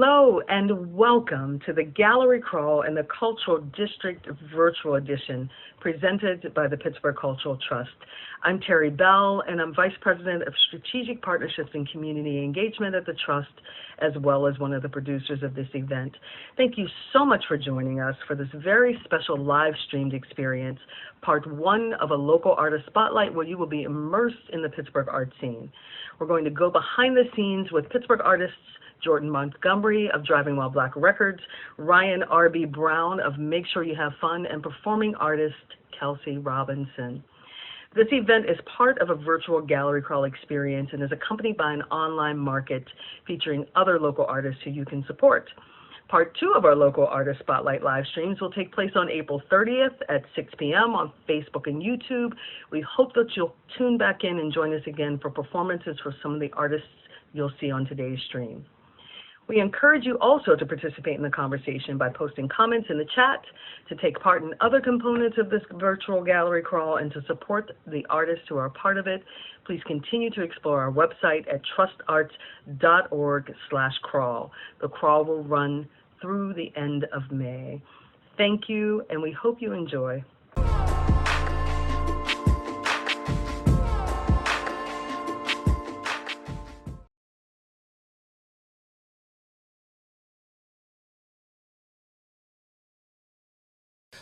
Hello and welcome to the Gallery Crawl and the Cultural District Virtual Edition presented by the Pittsburgh Cultural Trust. I'm Terry Bell and I'm Vice President of Strategic Partnerships and Community Engagement at the Trust, as well as one of the producers of this event. Thank you so much for joining us for this very special live streamed experience, part one of a local artist spotlight where you will be immersed in the Pittsburgh art scene. We're going to go behind the scenes with Pittsburgh artists Jordan Montgomery of Driving While Black Records, Ryan R.B. Brown of Make Sure You Have Fun, and performing artist Kelsey Robinson. This event is part of a virtual gallery crawl experience and is accompanied by an online market featuring other local artists who you can support. Part two of our local artist spotlight live streams will take place on April 30th at 6 p.m. on Facebook and YouTube. We hope that you'll tune back in and join us again for performances for some of the artists you'll see on today's stream. We encourage you also to participate in the conversation by posting comments in the chat, to take part in other components of this virtual gallery crawl, and to support the artists who are a part of it. Please continue to explore our website at trustarts.org/crawl. The crawl will run through the end of May. Thank you, and we hope you enjoy.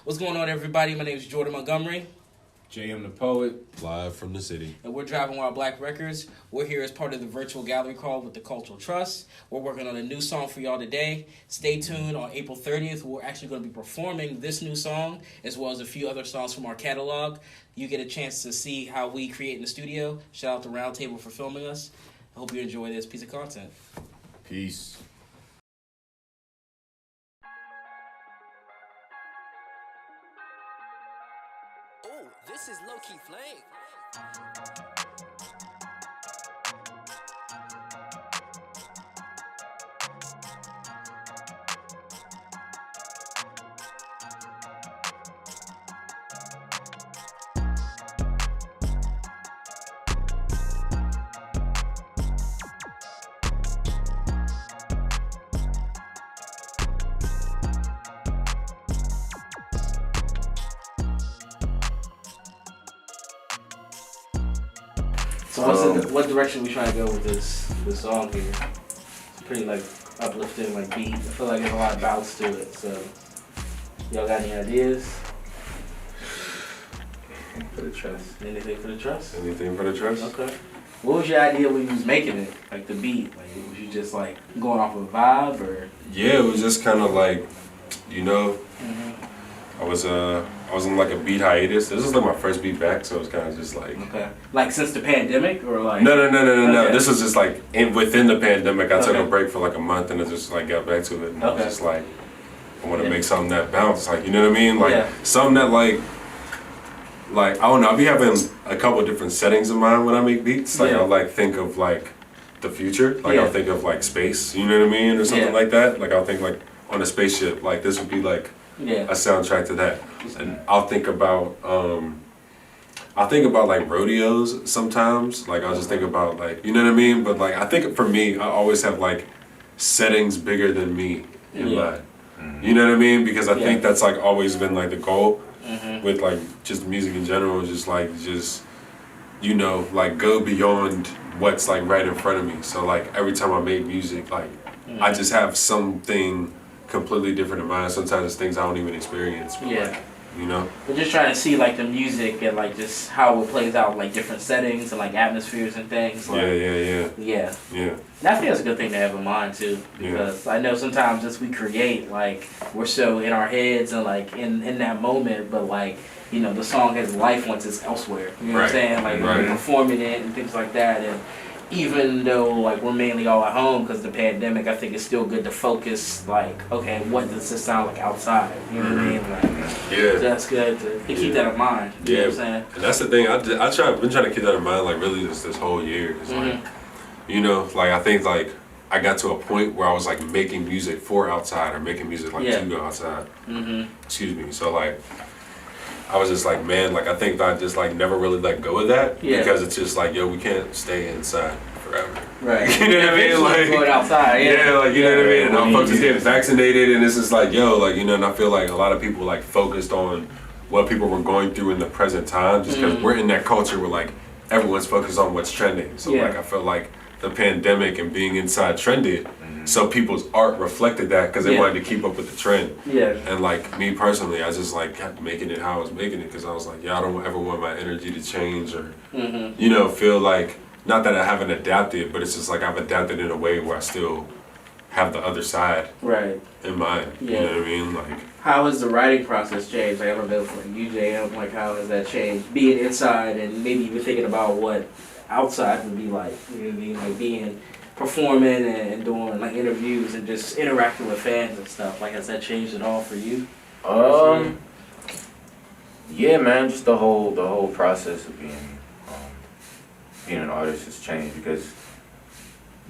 What's going on, everybody? My name is Jordan Montgomery. JM the Poet, live from the city. And we're Driving While Black Records. We're here as part of the virtual gallery call with the Cultural Trust. We're working on a new song for y'all today. Stay tuned. On April 30th, we're actually going to be performing this new song as well as a few other songs from our catalog. You get a chance to see how we create in the studio. Shout out to Roundtable for filming us. I hope you enjoy this piece of content. Peace. This is low-key flame. So what direction we trying to go with this song here? It's pretty like uplifting, like beat. I feel like there's a lot of bounce to it. So y'all got any ideas? For the trust. Anything for the trust? Anything for the trust? Okay. What was your idea when you was making it? Like the beat? Like was you just like going off of a vibe or? Yeah, it was just kind of like, you know, I was in like a beat hiatus. This was like my first beat back, so it was kind of just like. Okay. Like since the pandemic or like? No. Okay. This was just like within the pandemic. I took a break for like a month and I just like got back to it. And I was just like, I want to make something that bounce. Like, you know what I mean? Like something that like I don't know. I be having a couple of different settings in mind when I make beats. Like I'll like think of like the future. Like I'll think of like space. You know what I mean, or something like that. Like I'll think like on a spaceship. Like this would be like. A soundtrack to that, and I'll think about like rodeos sometimes. Like I'll just think about like, you know what I mean. But like I think for me, I always have like settings bigger than me in mind. You know what I mean? Because I think that's like always been like the goal with like just music in general. Just you know, like go beyond what's like right in front of me. So like every time I make music, like I just have something completely different in mind. Sometimes it's things I don't even experience. But like, you know? We're just trying to see like the music and like just how it plays out, like different settings and like atmospheres and things. Like, yeah. And I think that's a good thing to have in mind too, because I know sometimes as we create, like we're so in our heads and like in that moment, but like, you know, the song has life once it's elsewhere. You know what I'm saying? Like we're performing it and things like that. And even though like we're mainly all at home because of the pandemic, I think it's still good to focus like, okay, what does this sound like outside? You know what I mean? Like, that's good to keep that in mind. You know what I'm saying? And that's the thing. I've been trying to keep that in mind like really this whole year. It's like, you know, like I think like I got to a point where I was like making music for outside or making music like to go outside. Excuse me. So like I was just like, man, like I think I just like never really let go of that because it's just like, yo, we can't stay inside forever. Right. You know what I mean? Like going outside. Yeah. Like you know what I mean. And all folks is getting vaccinated, and it's just like, yo, like you know. And I feel like a lot of people like focused on what people were going through in the present time, just because we're in that culture where like everyone's focused on what's trending. So like I feel like the pandemic and being inside trended, so people's art reflected that because they wanted to keep up with the trend. Yeah. And like me personally, I just like kept making it how I was making it because I was like, I don't ever want my energy to change or you know feel like. Not that I haven't adapted, but it's just like I've adapted in a way where I still have the other side in mind. You know what I mean? Like, how has the writing process changed? Like, I don't know for you, JM, like how has that changed? Being inside and maybe even thinking about what outside would be like. You know what I mean? Like being performing and doing like interviews and just interacting with fans and stuff. Like, has that changed at all for you? Yeah, man. Just the whole process of being an artist has changed because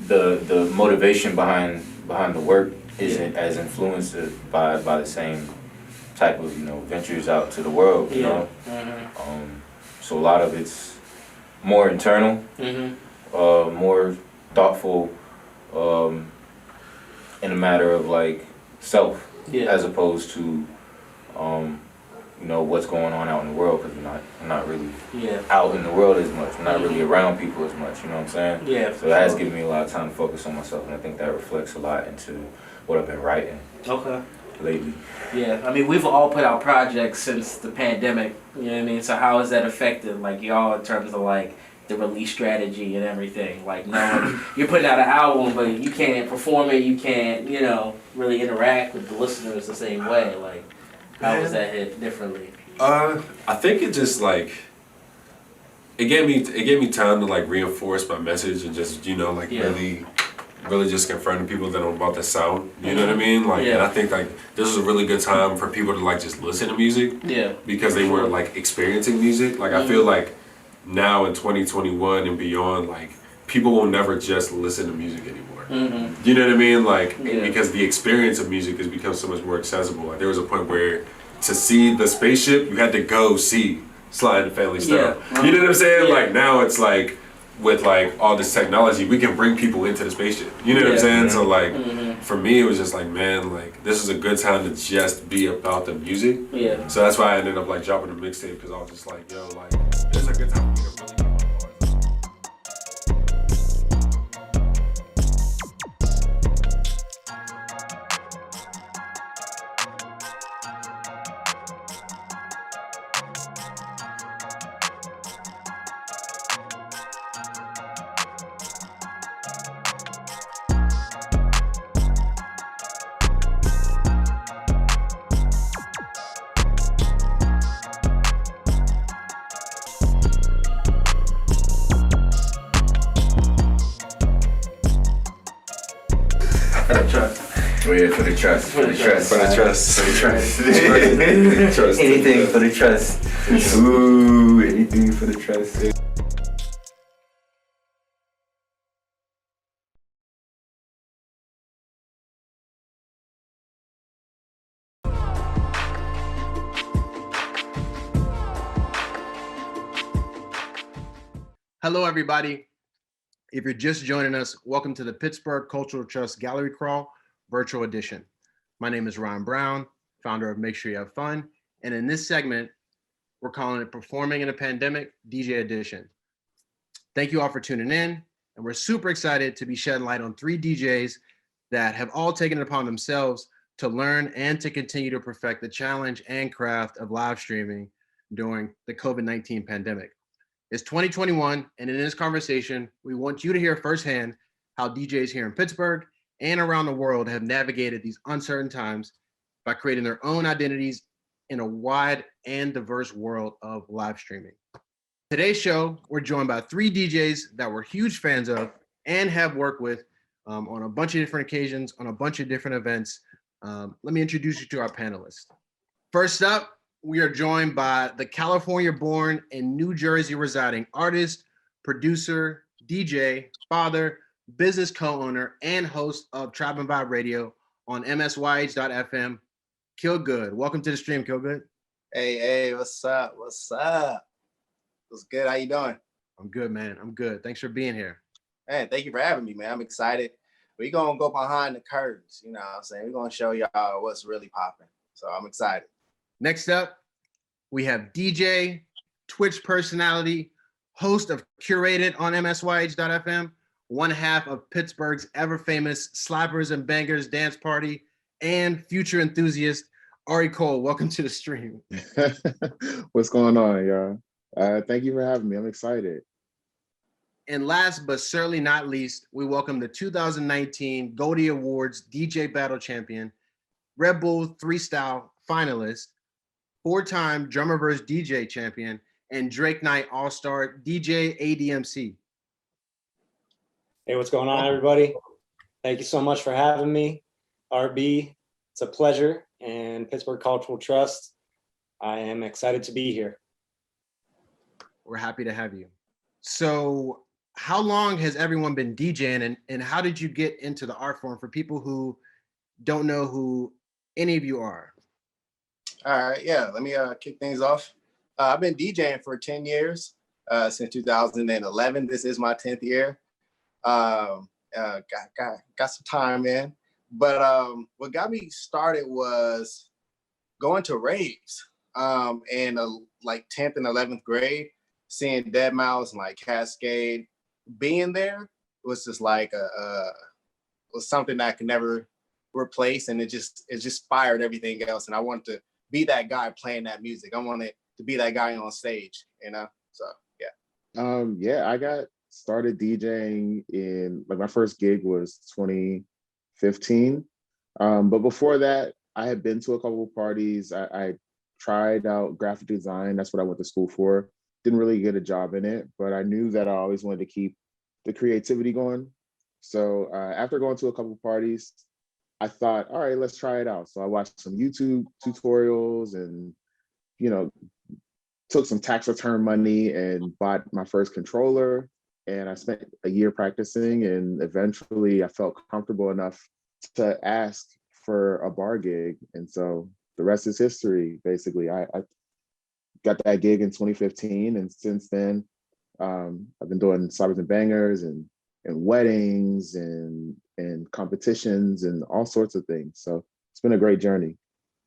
the motivation behind the work isn't as influenced by the same type of ventures out to the world. You know, so a lot of it's more internal, more thoughtful, in a matter of like self, as opposed to what's going on out in the world, because I'm not really out in the world as much. I'm not really around people as much, you know what I'm saying? Yeah. So that has given me a lot of time to focus on myself, and I think that reflects a lot into what I've been writing lately. Yeah, I mean, we've all put out projects since the pandemic, you know what I mean? So how has that affected, like, y'all in terms of, like, the release strategy and everything? Like, knowing you're putting out an album, but you can't perform it, you can't, really interact with the listeners the same way, like... How was that hit differently? I think it just like it gave me time to like reinforce my message and just really just confronting people that I'm about to sound. You know what I mean? Like, and I think like this was a really good time for people to like just listen to music. Yeah. Because they weren't like experiencing music. Like I feel like now in 2021 and beyond, like people will never just listen to music anymore. You know what I mean? Like, because the experience of music has become so much more accessible. Like, there was a point where to see the spaceship, you had to go see Sly and the Family Stone. You know what I'm saying? Like, now it's like, with like all this technology, we can bring people into the spaceship. You know what I'm saying? So like, for me, it was just like, man, like, this is a good time to just be about the music. Yeah. So that's why I ended up like dropping the mixtape, because I was just like, yo, like, this is a good time for me to really For the trust. Anything for the trust. Ooh, anything for the trust. Hello, everybody. If you're just joining us, welcome to the Pittsburgh Cultural Trust Gallery Crawl Virtual Edition. My name is Ron Brown, founder of Make Sure You Have Fun. And in this segment, we're calling it Performing in a Pandemic DJ Edition. Thank you all for tuning in. And we're super excited to be shedding light on 3 DJs that have all taken it upon themselves to learn and to continue to perfect the challenge and craft of live streaming during the COVID-19 pandemic. It's 2021, and in this conversation, we want you to hear firsthand how DJs here in Pittsburgh and around the world have navigated these uncertain times by creating their own identities in a wide and diverse world of live streaming. Today's show, we're joined by 3 DJs that we're huge fans of and have worked with on a bunch of different occasions, on a bunch of different events. Let me introduce you to our panelists. First up, we are joined by the California-born and New Jersey residing artist, producer, DJ, father, business co-owner, and host of Tribe and Vibe Radio on MSYH.FM, Kill Good. Welcome to the stream, Kill Good. Hey, what's up? What's good? How you doing? I'm good, man. I'm good. Thanks for being here. Man, thank you for having me, man. I'm excited. We're going to go behind the curtains, you know what I'm saying? We're going to show y'all what's really popping. So I'm excited. Next up, we have DJ, Twitch personality, host of Curated on MSYH.FM, one half of Pittsburgh's ever-famous Slappers and Bangers dance party, and future enthusiast, Ari Cole. Welcome to the stream. What's going on, y'all? Thank you for having me. I'm excited. And last but certainly not least, we welcome the 2019 Goldie Awards DJ Battle Champion, Red Bull 3-Style finalist, four-time Drummer vs. DJ champion, and Drake Night All-Star DJ ADMC. Hey, what's going on, everybody? Thank you so much for having me. RB, it's a pleasure. And Pittsburgh Cultural Trust, I am excited to be here. We're happy to have you. So how long has everyone been DJing, and how did you get into the art form for people who don't know who any of you are? All right, yeah, let me kick things off. I've been DJing for 10 years, since 2011. This is my 10th year. Got some time in. But what got me started was going to raves in like 10th and 11th grade, seeing Deadmau5 and like Cascade. Being there was just like was something that I could never replace, and it just inspired everything else. And I wanted to be that guy playing that music. I wanted to be that guy on stage, you know. So yeah. Yeah, I got started DJing in like my first gig was 2015. But before that, I had been to a couple of parties. I tried out graphic design. That's what I went to school for. Didn't really get a job in it, but I knew that I always wanted to keep the creativity going. So after going to a couple of parties, I thought, all right, let's try it out. So I watched some YouTube tutorials and, you know, took some tax return money and bought my first controller. And I spent a year practicing, and eventually I felt comfortable enough to ask for a bar gig. And so the rest is history, basically. I got that gig in 2015, and since then, I've been doing Slappers and Bangers and weddings and competitions and all sorts of things. So it's been a great journey.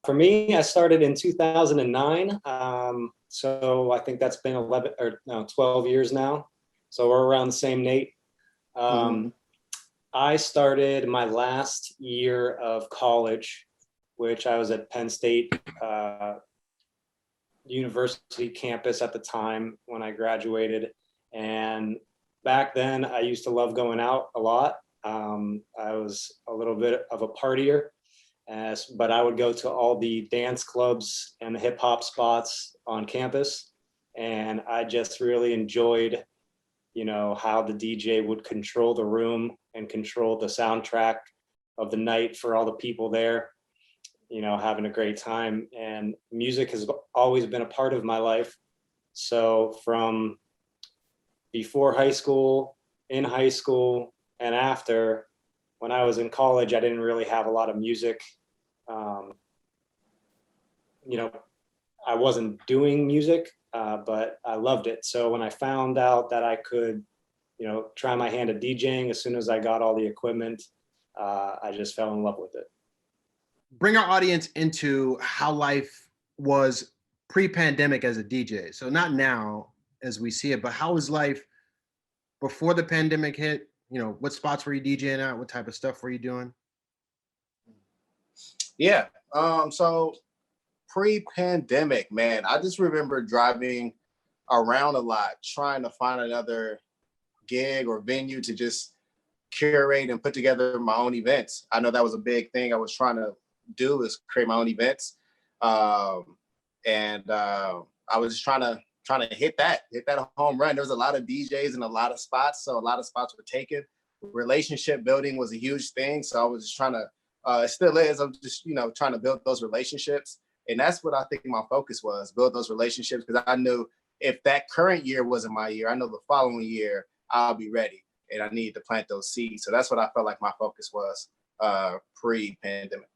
For me, I started in 2009. So I think that's been 12 years now. So we're around the same, Nate. I started my last year of college, which I was at Penn State University campus at the time when I graduated. And back then I used to love going out a lot. I was a little bit of a partier, but I would go to all the dance clubs and the hip hop spots on campus. And I just really enjoyed, you know, how the DJ would control the room and control the soundtrack of the night for all the people there, you know, having a great time. And music has always been a part of my life. So from before high school, in high school, and after, when I was in college, I didn't really have a lot of music. You know, I wasn't doing music, but I loved it. So when I found out that I could, you know, try my hand at DJing, as soon as I got all the equipment, I just fell in love with it. Bring our audience into how life was pre-pandemic as a DJ. So not now as we see it, but how was life before the pandemic hit? You know, what spots were you DJing at? What type of stuff were you doing? Yeah. So pre-pandemic, man, I just remember driving around a lot, trying to find another gig or venue to just curate and put together my own events. I know that was a big thing I was trying to do, is create my own events. I was just trying to hit that home run. There was a lot of DJs in a lot of spots, so a lot of spots were taken. Relationship building was a huge thing, so I was just trying to, it still is, I'm just, you know, trying to build those relationships. And that's what I think my focus was, build those relationships, because I knew if that current year wasn't my year, I know the following year I'll be ready, and I need to plant those seeds. So that's what I felt like my focus was pre-pandemic.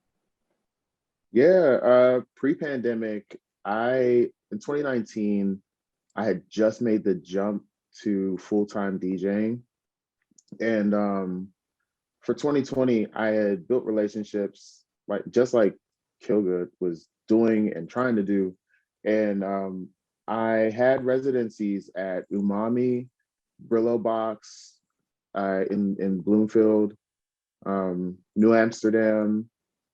Yeah, pre-pandemic, in 2019, I had just made the jump to full-time DJing. And for 2020, I had built relationships just like Kilgood was doing and trying to do. And I had residencies at Umami, Brillo Box in Bloomfield, New Amsterdam.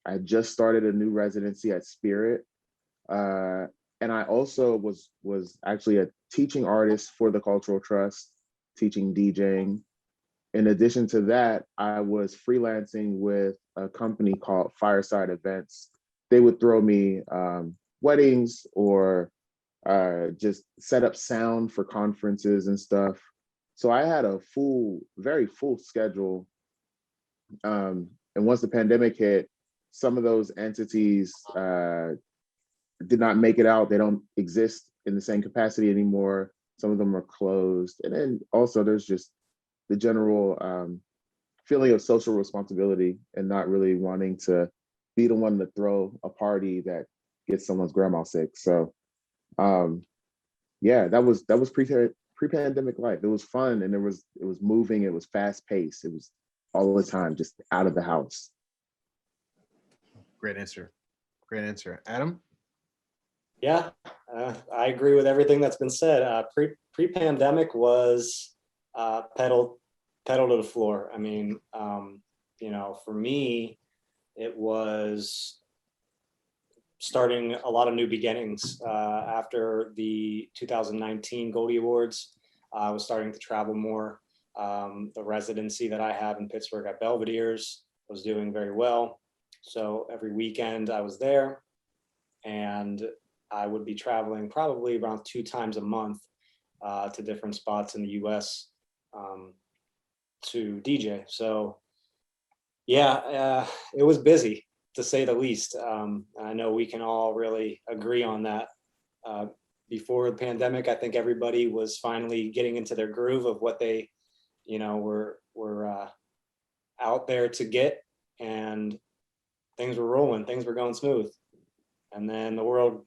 I just started a new residency at Spirit. And I also was actually a teaching artist for the Cultural Trust, teaching DJing. In addition to that, I was freelancing with a company called Fireside Events. They would throw me weddings or just set up sound for conferences and stuff. So I had a very full schedule. And once the pandemic hit, some of those entities did not make it out. They don't exist in the same capacity anymore. Some of them are closed. And then also there's just the general feeling of social responsibility and not really wanting to be the one to throw a party that gets someone's grandma sick. So yeah, that was pre-pandemic life. It was fun and it was moving, it was fast paced. It was all the time, just out of the house. Great answer. Great answer. Adam? Yeah, I agree with everything that's been said. Pre-pandemic was pedal to the floor. I mean, for me, it was starting a lot of new beginnings. After the 2019 Goldie Awards, I was starting to travel more. The residency that I have in Pittsburgh at Belvedere's was doing very well. So every weekend I was there, and I would be traveling probably around 2 times a month to different spots in the US to DJ. So yeah, it was busy, to say the least. I know we can all really agree on that. Before the pandemic, I think everybody was finally getting into their groove of what they, were out there to get, and things were rolling, things were going smooth. And then the world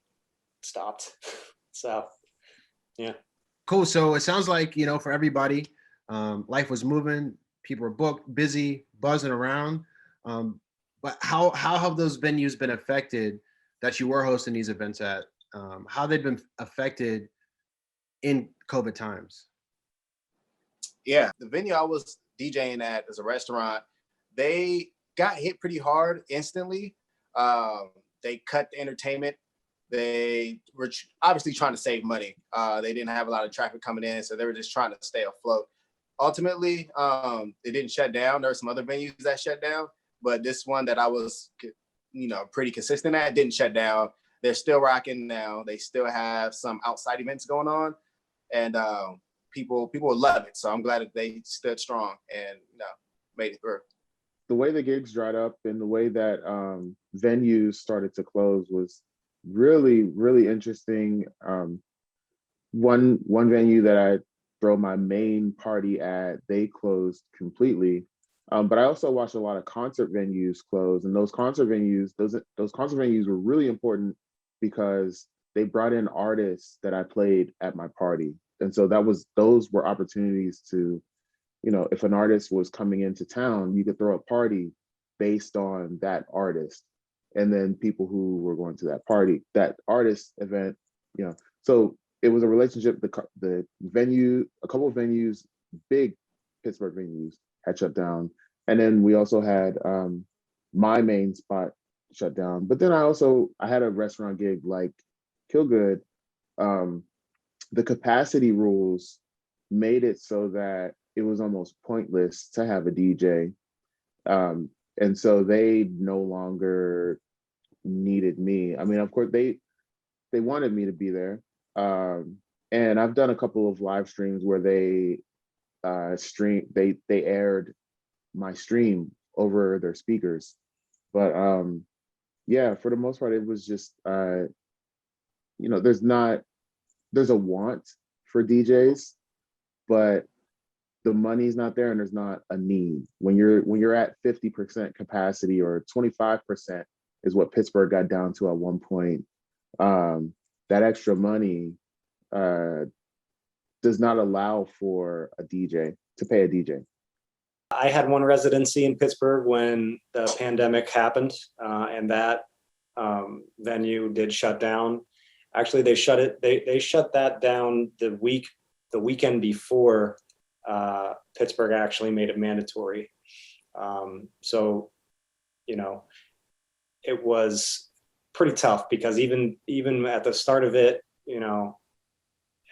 stopped. So, yeah. Cool. So it sounds like, for everybody, life was moving, people were booked, busy, buzzing around. But how have those venues been affected that you were hosting these events at? How they've been affected in COVID times? Yeah, the venue I was DJing at is a restaurant. They got hit pretty hard instantly. They cut the entertainment. They were obviously trying to save money. They didn't have a lot of traffic coming in, so they were just trying to stay afloat. Ultimately, it didn't shut down. There were some other venues that shut down, but this one that I was, pretty consistent at didn't shut down. They're still rocking now. They still have some outside events going on, and people love it. So I'm glad that they stood strong and made it through. The way the gigs dried up and the way that venues started to close was really, really interesting. One venue that I throw my main party at, they closed completely. But I also watched a lot of concert venues close, and those concert venues were really important because they brought in artists that I played at my party. And so those were opportunities to, if an artist was coming into town, you could throw a party based on that artist. And then people who were going to that party, that artist event, so it was a relationship. The venue, a couple of venues, big Pittsburgh venues had shut down. And then we also had my main spot shut down. But then I had a restaurant gig like Kilgood. The capacity rules made it so that it was almost pointless to have a DJ. And so they no longer needed me. I mean, of course, they wanted me to be there. And I've done a couple of live streams where they aired my stream over their speakers. But yeah, for the most part, it was just, there's a want for DJs, but the money's not there and there's not a need. When you're at 50% capacity or 25% is what Pittsburgh got down to at one point, that extra money does not allow for a DJ to pay a DJ. I had one residency in Pittsburgh when the pandemic happened, and that venue did shut down. Actually, they shut that down the weekend before Pittsburgh actually made it mandatory. So, you know, it was pretty tough because even at the start of it, you know,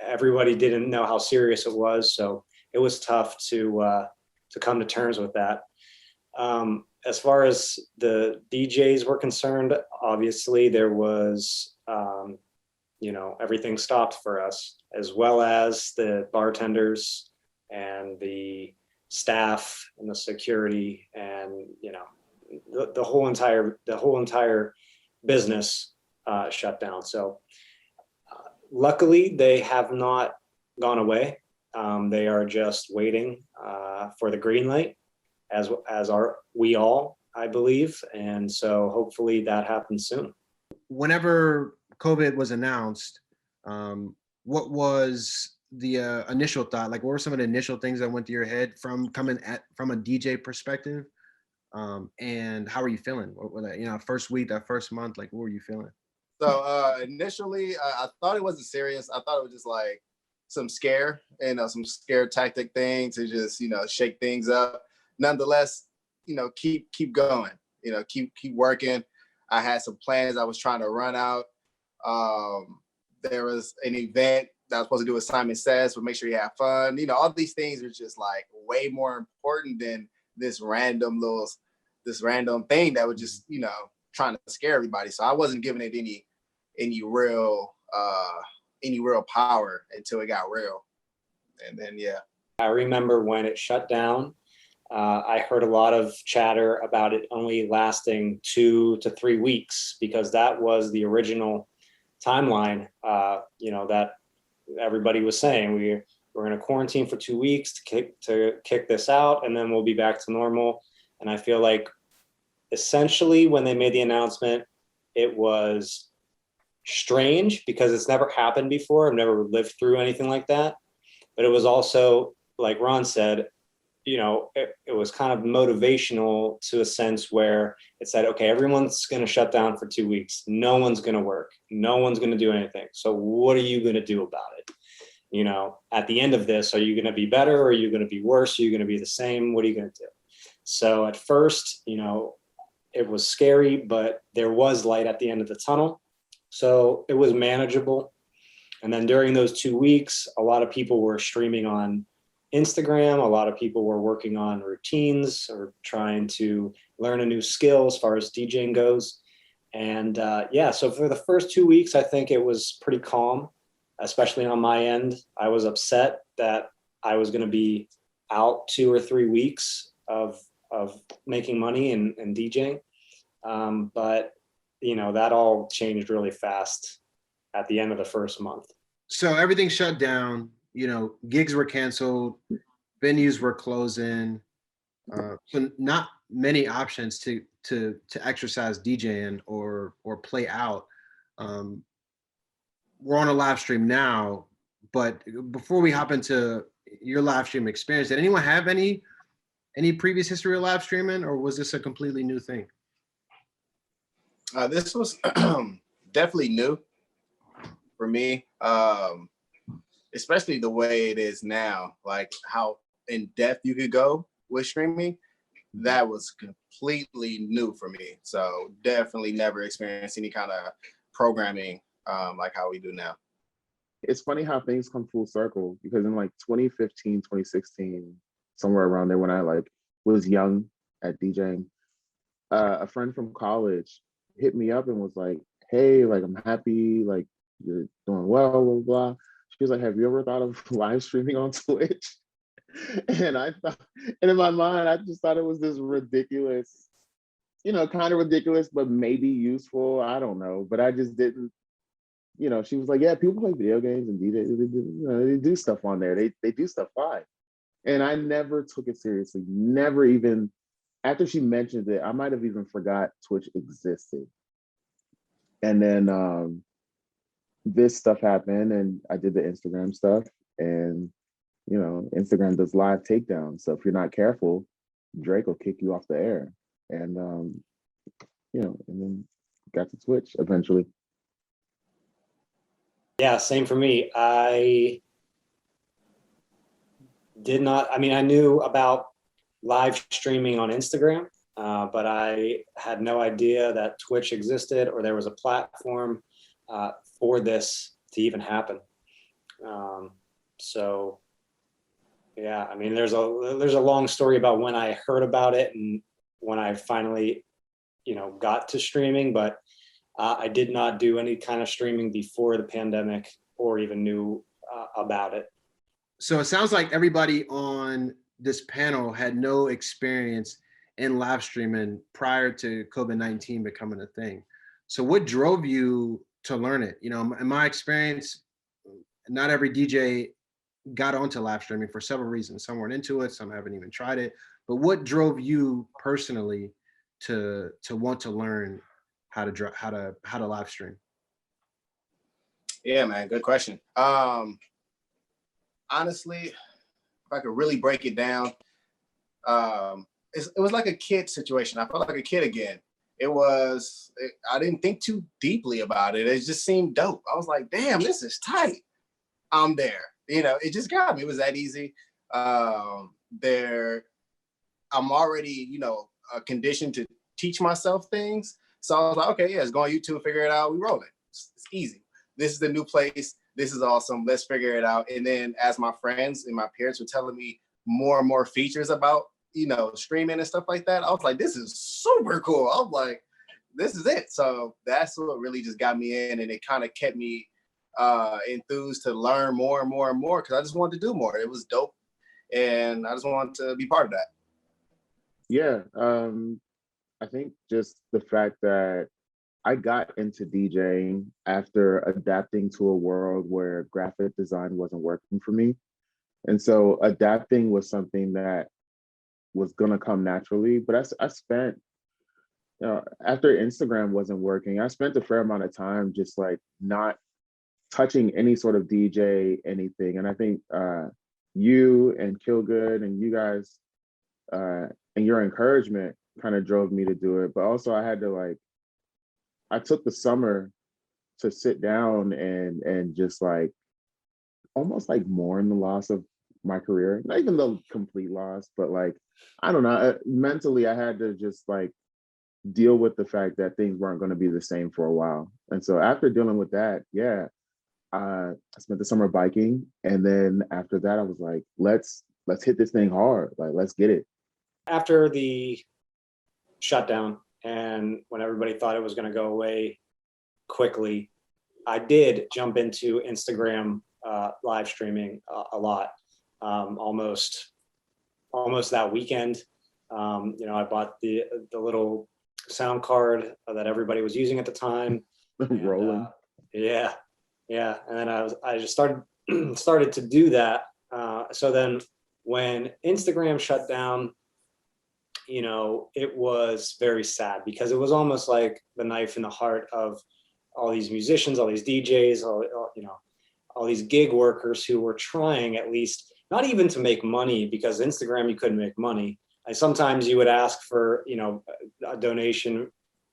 everybody didn't know how serious it was. So it was tough to come to terms with that. As far as the DJs were concerned, obviously there was, you know, everything stopped for us, as well as the bartenders and the staff and the security, and you know, the whole entire business shut down. So luckily, they have not gone away. They are just waiting for the green light, as are we all, I believe, and so hopefully that happens soon. Whenever COVID was announced, what was the initial thought? Like, what were some of the initial things that went to your head from from a DJ perspective? And how are you feeling? What, you know, first week, that first month, like, what were you feeling? So initially, I thought it wasn't serious. I thought it was just like some scare, some scare tactic thing to just, you know, shake things up. Nonetheless, you know, keep going, you know, keep working. I had some plans I was trying to run out. There was an event that I was supposed to do with Simon Says, but make sure you have fun. You know, all these things are just like way more important than this random thing that was just, you know, trying to scare everybody. So I wasn't giving it any real power until it got real. And then, yeah. I remember when it shut down, I heard a lot of chatter about it only lasting 2 to 3 weeks, because that was the original timeline, you know, that everybody was saying. We're going to quarantine for 2 weeks to kick this out, and then we'll be back to normal. And I feel like essentially when they made the announcement, it was strange because it's never happened before. I've never lived through anything like that. But it was also, like Ron said, you know, it was kind of motivational to a sense where it said, okay, everyone's going to shut down for 2 weeks. No one's going to work. No one's going to do anything. So what are you going to do about it? You know, at the end of this, are you going to be better, or are you going to be worse? Are you going to be the same? What are you going to do? So at first, you know, it was scary, but there was light at the end of the tunnel. So it was manageable. And then during those 2 weeks, a lot of people were streaming on Instagram. A lot of people were working on routines or trying to learn a new skill as far as DJing goes. And yeah, so for the first 2 weeks, I think it was pretty calm, especially on my end. I was upset that I was going to be out 2 or 3 weeks of making money and DJing. But, you know, that all changed really fast at the end of the first month. So everything shut down, you know, gigs were canceled, venues were closing, so not many options to exercise DJing or play out. We're on a live stream now, but before we hop into your live stream experience, did anyone have any previous history of live streaming, or was this a completely new thing? This was definitely new for me, especially the way it is now, like how in depth you could go with streaming. That was completely new for me. So definitely never experienced any kind of programming like how we do now. It's funny how things come full circle, because in like 2015, 2016, somewhere around there, when I like was young at DJing, a friend from college hit me up and was like, hey, like, I'm happy, like, you're doing well, blah, blah, blah. She was like, have you ever thought of live streaming on Twitch? And I thought, and in my mind, I just thought it was this ridiculous, you know, kind of ridiculous, but maybe useful. I don't know, but I just didn't, you know, she was like, yeah, people play video games and they do stuff on there. They do stuff live. And I never took it seriously, never even, after she mentioned it, I might have even forgot Twitch existed. And then this stuff happened and I did the Instagram stuff, and, you know, Instagram does live takedowns. So if you're not careful, Drake will kick you off the air. And, and then got to Twitch eventually. Yeah, same for me. I knew about live streaming on Instagram, but I had no idea that Twitch existed or there was a platform for this to even happen. So yeah, I mean, there's a long story about when I heard about it and when I finally, got to streaming, but I did not do any kind of streaming before the pandemic or even knew about it. So it sounds like everybody on this panel had no experience in live streaming prior to COVID-19 becoming a thing. So what drove you to learn it? In my experience, not every DJ got onto live streaming for several reasons. Some weren't into it, some haven't even tried it. But what drove you personally to want to learn how to live stream? Yeah, man, good question. Honestly, if I could really break it down, it was like a kid situation. I felt like a kid again. I didn't think too deeply about it. It just seemed dope. I was like, damn, this is tight. I'm there. It just got me. It was that easy. I'm already, conditioned to teach myself things. So I was like, okay, yeah, let's go on YouTube, figure it out. We roll it. It's easy. This is the new place. This is awesome. Let's figure it out. And then as my friends and my peers were telling me more and more features about, streaming and stuff like that, I was like, this is super cool. I was like, this is it. So that's what really just got me in, and it kind of kept me enthused to learn more and more and more, because I just wanted to do more. It was dope, and I just wanted to be part of that. Yeah, I think just the fact that I got into DJing after adapting to a world where graphic design wasn't working for me. And so adapting was something that was gonna come naturally, but I spent, after Instagram wasn't working, I spent a fair amount of time just like not touching any sort of DJ anything. And I think you and Killgood and you guys and your encouragement kind of drove me to do it. But also I took the summer to sit down and just like almost like mourn the loss of my career. Not even the complete loss, but like, I don't know, mentally I had to just like deal with the fact that things weren't going to be the same for a while. And so after dealing with that, yeah, I spent the summer biking. And then after that, I was like, let's hit this thing hard. Like, let's get it. After the shutdown and when everybody thought it was going to go away quickly, I did jump into Instagram live streaming a lot, almost that weekend. I bought the little sound card that everybody was using at the time. Rolling. Yeah. And then I just started to do that. So then when Instagram shut down, it was very sad, because it was almost like the knife in the heart of all these musicians, all these DJs, all these gig workers who were trying, at least, not even to make money, because Instagram, you couldn't make money. Sometimes you would ask for, a donation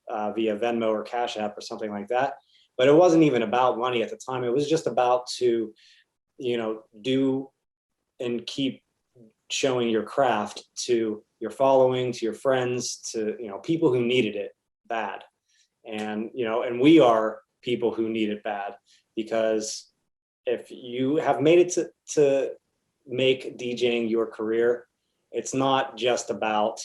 via Venmo or Cash App or something like that. But it wasn't even about money at the time. It was just about to, do and keep showing your craft to your following, to your friends, to, people who needed it bad. And, and we are people who need it bad, because if you have made it to make DJing your career, it's not just about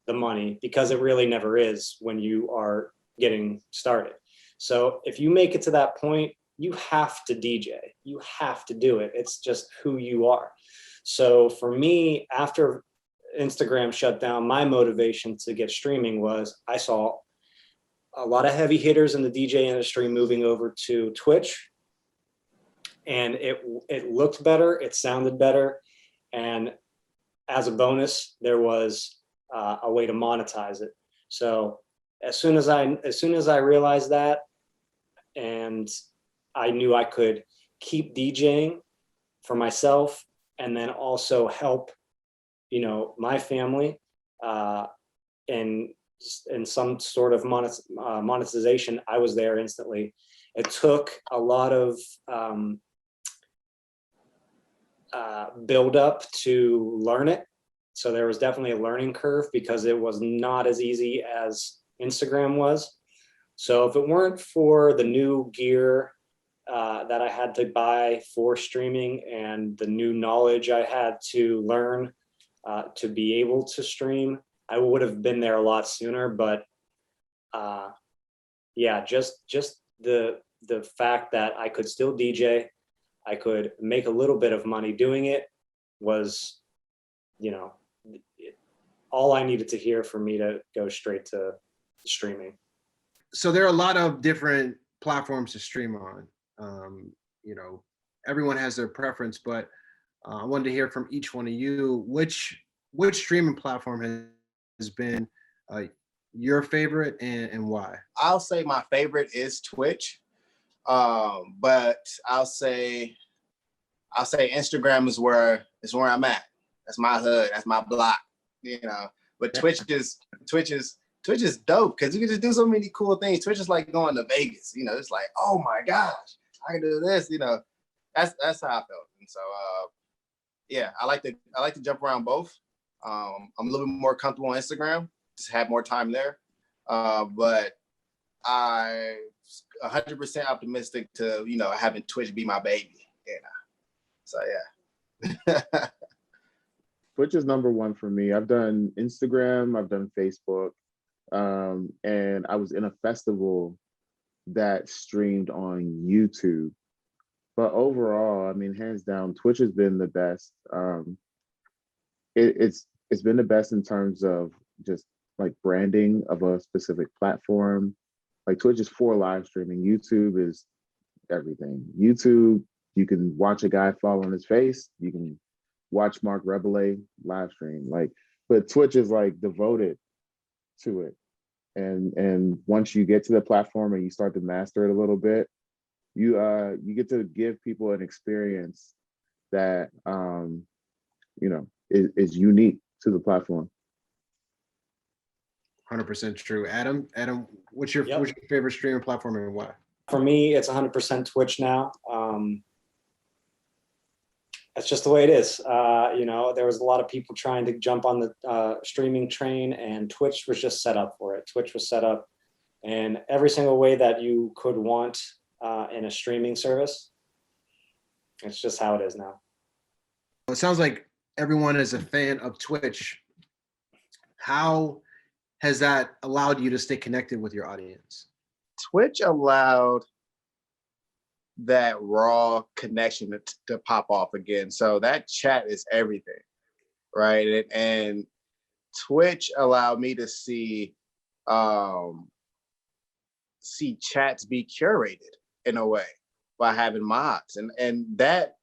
the money, because it really never is when you are getting started. So if you make it to that point, you have to DJ, you have to do it. It's just who you are. So for me, after Instagram shut down, my motivation to get streaming was I saw a lot of heavy hitters in the DJ industry moving over to Twitch, and it looked better, it sounded better, and as a bonus, there was a way to monetize it. So as soon as I realized that, and I knew I could keep DJing for myself and then also help, my family, in some sort of monetization, I was there instantly. It took a lot of build up to learn it. So there was definitely a learning curve because it was not as easy as Instagram was. So if it weren't for the new gear that I had to buy for streaming and the new knowledge I had to learn to be able to stream, I would have been there a lot sooner. But yeah, just the fact that I could still DJ, I could make a little bit of money doing it was, you know, all I needed to hear for me to go straight to streaming. So there are a lot of different platforms to stream on. You know, everyone has their preference, but I wanted to hear from each one of you, which streaming platform has been your favorite and why? I'll say my favorite is Twitch, but I'll say Instagram is where I'm at. That's my hood. That's my block. You know, but Twitch is dope because you can just do so many cool things. Twitch is like going to Vegas. You know, it's like, oh my gosh, I can do this. You know, that's how I felt. And so yeah, I like to jump around both. I'm a little bit more comfortable on Instagram. Just have more time there. But I 100% optimistic to, you know, having Twitch be my baby. You know, so yeah. Twitch is number one for me. I've done Instagram, I've done Facebook, and I was in a festival that streamed on YouTube. But overall, I mean, hands down, Twitch has been the best. It's been the best in terms of just like branding of a specific platform. Like Twitch is for live streaming. YouTube is everything. YouTube, you can watch a guy fall on his face. You can watch Mark Rebele live stream. Like, but Twitch is like devoted to it. And once you get to the platform and you start to master it a little bit, you get to give people an experience that you know is unique to the platform. 100% true. Adam, what's your favorite streaming platform and why? For me, it's 100% Twitch now. That's just the way it is. You know, there was a lot of people trying to jump on the streaming train, and Twitch was just set up for it. Twitch was set up in every single way that you could want in a streaming service. It's just how it is now. It sounds like everyone is a fan of Twitch. How has that allowed you to stay connected with your audience? Twitch allowed that raw connection to pop off again. So that chat is everything, right? And Twitch allowed me to see chats be curated in a way by having mods. And that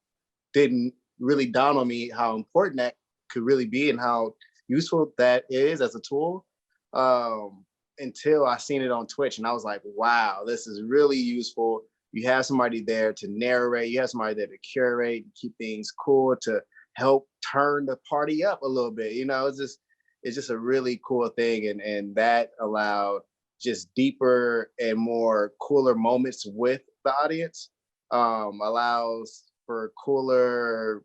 didn't really dawn on me how important that could really be and how useful that is as a tool until I seen it on Twitch. And I was like, wow, this is really useful. You have somebody there to narrate, you have somebody there to curate, keep things cool, to help turn the party up a little bit. You know, it's just a really cool thing. And that allowed just deeper and more cooler moments with the audience. Allows for cooler,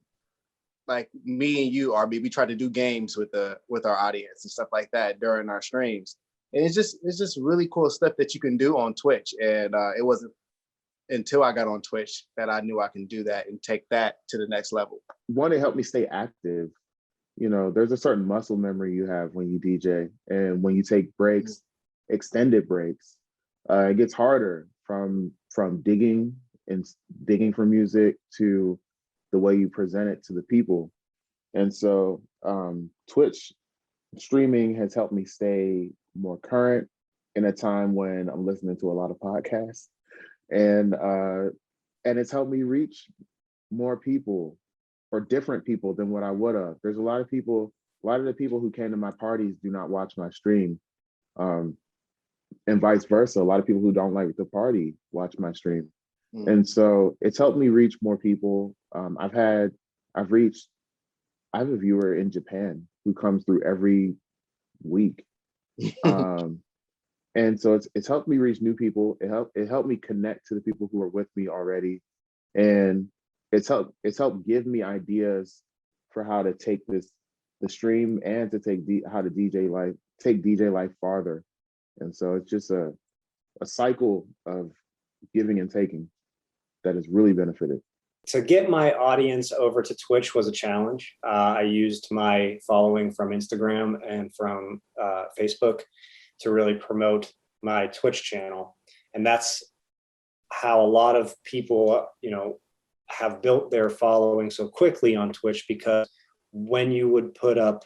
like me and you, RB, we try to do games with our audience and stuff like that during our streams. And it's just really cool stuff that you can do on Twitch. And it wasn't until I got on Twitch that I knew I can do that and take that to the next level. One, it helped me stay active. You know, there's a certain muscle memory you have when you DJ, and when you take breaks, extended breaks, it gets harder from digging for music to the way you present it to the people. And so Twitch streaming has helped me stay more current in a time when I'm listening to a lot of podcasts. And it's helped me reach more people or different people than what I would have. There's a lot of the people who came to my parties do not watch my stream. And vice versa. A lot of people who don't like the party watch my stream. And so it's helped me reach more people. I have a viewer in Japan who comes through every week. And so it's helped me reach new people. It helped me connect to the people who are with me already. And it's helped give me ideas for how to take the stream and to take how to take DJ life farther. And so it's just a cycle of giving and taking that has really benefited. To get my audience over to Twitch was a challenge. I used my following from Instagram and from Facebook to really promote my Twitch channel. And that's how a lot of people, have built their following so quickly on Twitch, because when you would put up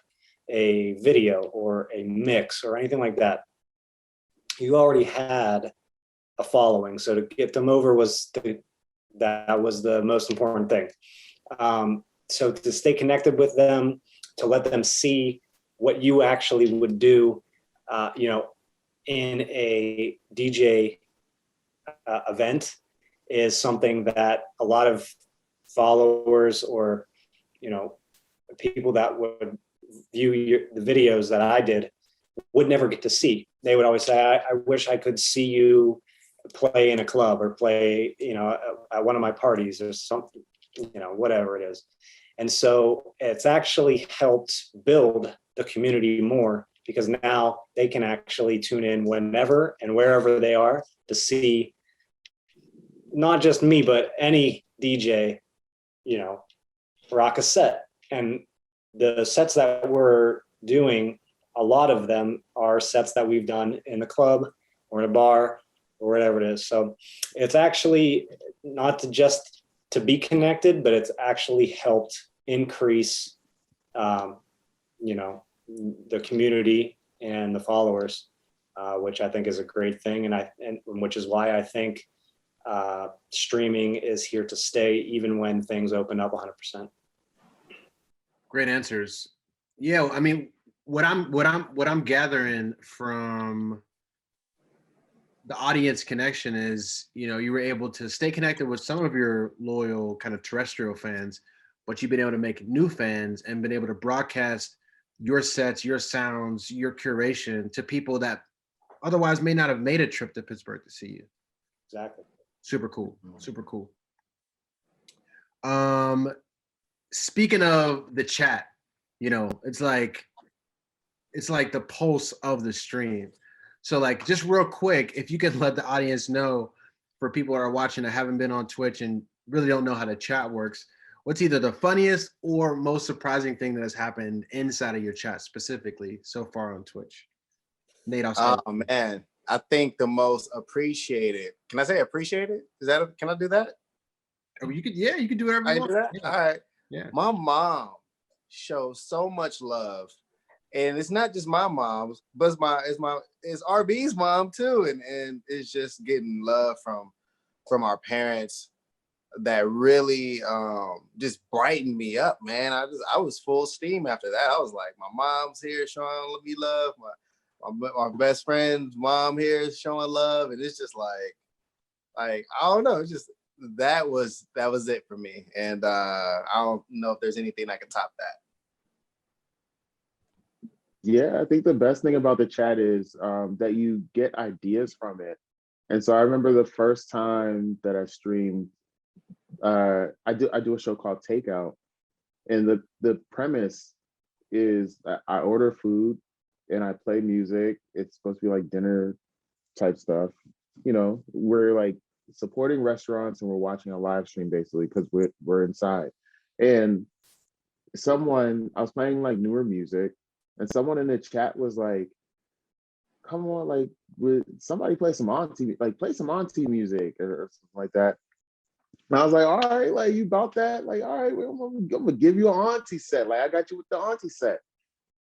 a video or a mix or anything like that, you already had a following. So to get them over that was the most important thing. So to stay connected with them, to let them see what you actually would do, in a DJ event is something that a lot of followers or, people that would view the videos that I did would never get to see. They would always say, I wish I could see you play in a club or play, at one of my parties or something, whatever it is. And so it's actually helped build the community more, because now they can actually tune in whenever and wherever they are to see not just me, but any DJ, rock a set. And the sets that we're doing, a lot of them are sets that we've done in the club or in a bar or whatever it is. So it's actually not to be connected, but it's actually helped increase, the community and the followers, which I think is a great thing. And which is why I think streaming is here to stay, even when things open up 100%. Great answers. Yeah, I mean, what I'm gathering from the audience connection is, you were able to stay connected with some of your loyal kind of terrestrial fans, but you've been able to make new fans and been able to broadcast your sets, your sounds, your curation to people that otherwise may not have made a trip to Pittsburgh to see you. Exactly. Super cool. Super cool. Speaking of the chat, it's like the pulse of the stream. So like, just real quick, if you could let the audience know, for people that are watching that haven't been on Twitch and really don't know how the chat works, what's either the funniest or most surprising thing that has happened inside of your chat specifically so far on Twitch? Nate, I'll start. Oh man, I think the most appreciated. Can I say appreciated? Can I do that? Oh, you could do whatever you want. Do that? Yeah. All right. Yeah. My mom shows so much love. And it's not just my mom's, but it's RB's mom too. And it's just getting love from our parents that really just brightened me up, man. I was full steam after that. I was like, my mom's here showing me love. My best friend's mom here is showing love. And it's just like I don't know. It's just that was it for me. And I don't know if there's anything I can top that. Yeah, I think the best thing about the chat is that you get ideas from it. And so I remember the first time that I streamed, I do a show called Takeout. And the premise is that I order food and I play music. It's supposed to be like dinner type stuff. We're like supporting restaurants and we're watching a live stream basically because we're inside. And I was playing like newer music. And someone in the chat was like, come on, like, would somebody play some auntie music or something like that. And I was like, all right, like, you about that? Like, all right, well, I'm gonna give you an auntie set. Like, I got you with the auntie set.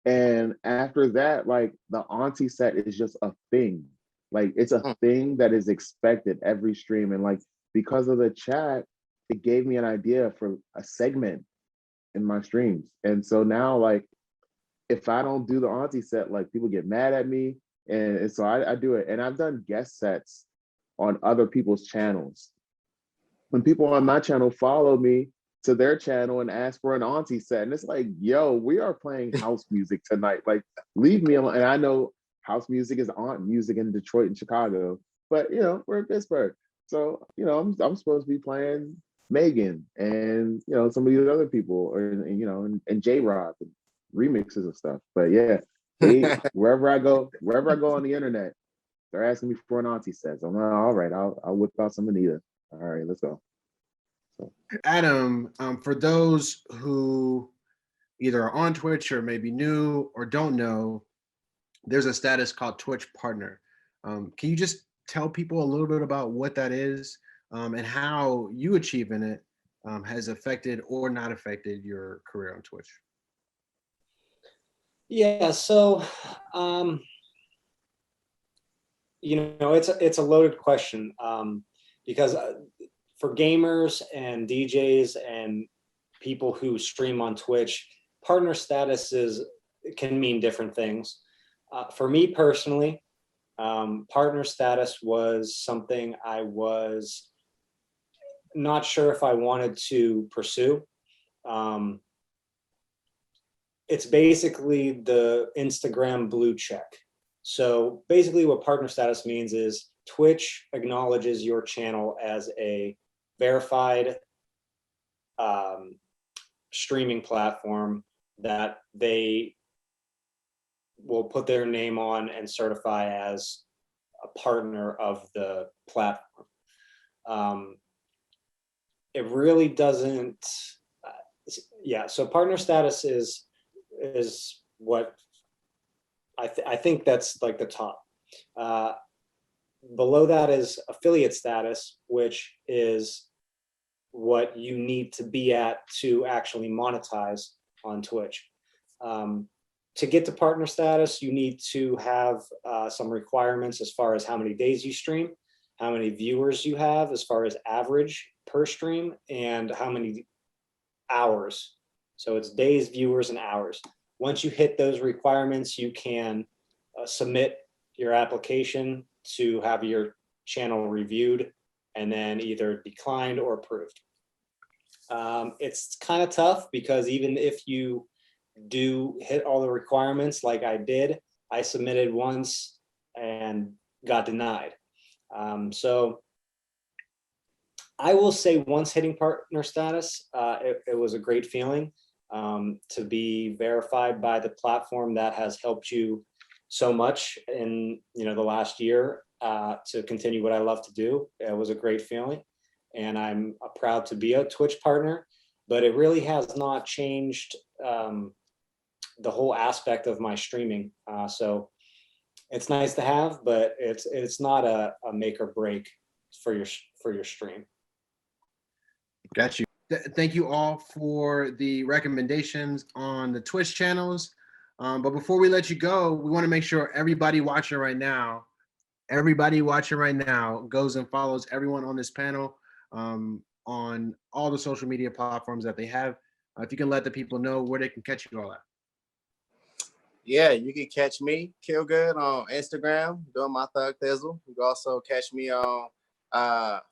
And after that, like, the auntie set is just a thing. Like, it's a thing that is expected every stream. And like, because of the chat, it gave me an idea for a segment in my streams. And so now, like, if I don't do the auntie set, like, people get mad at me. And so I do it. And I've done guest sets on other people's channels. When people on my channel follow me, to their channel and ask for an auntie set. And it's like, yo, we are playing house music tonight. Like, leave me alone. And I know house music is aunt music in Detroit and Chicago, but you know, we're in Pittsburgh. So, you know, I'm supposed to be playing Megan and, you know, some of these other people, or, you know, and J-Rock and remixes and stuff. But yeah, wherever I go on the internet, they're asking me for an auntie set. So I'm like, all right, I'll whip out some Anita. All right, let's go. So. Adam, for those who either are on Twitch or maybe new or don't know, there's a status called Twitch Partner. Can you just tell people a little bit about what that is, and how you achieving it has affected or not affected your career on Twitch? Yeah, so you know, it's a loaded question, because for gamers and DJs and people who stream on Twitch, partner status can mean different things. For me personally, partner status was something I was not sure if I wanted to pursue. It's basically the Instagram blue check. So basically what partner status means is Twitch acknowledges your channel as a verified streaming platform that they will put their name on and certify as a partner of the platform. It really doesn't, yeah, so partner status is what I think that's like the top. Below that is affiliate status, which is what you need to be at to actually monetize on Twitch. To get to partner status, you need to have some requirements as far as how many days you stream, how many viewers you have as far as average per stream, and how many hours. So it's days, viewers, and hours. Once you hit those requirements, you can submit your application to have your channel reviewed and then either declined or approved. It's kind of tough because even if you do hit all the requirements like I did, I submitted once and got denied. So I will say once hitting partner status, it was a great feeling to be verified by the platform that has helped you so much in the last year to continue what I love to do. It was a great feeling, and I'm proud to be a Twitch partner, but it really has not changed the whole aspect of my streaming. So it's nice to have, but it's not a make or break for your stream. Got you. Thank you all for the recommendations on the Twitch channels. But before we let you go, we want to make sure everybody watching right now goes and follows everyone on this panel on all the social media platforms that they have. If you can let the people know where they can catch you all at. Yeah, you can catch me, Kill Good, on Instagram, doing my Thug Thizzle. You can also catch me on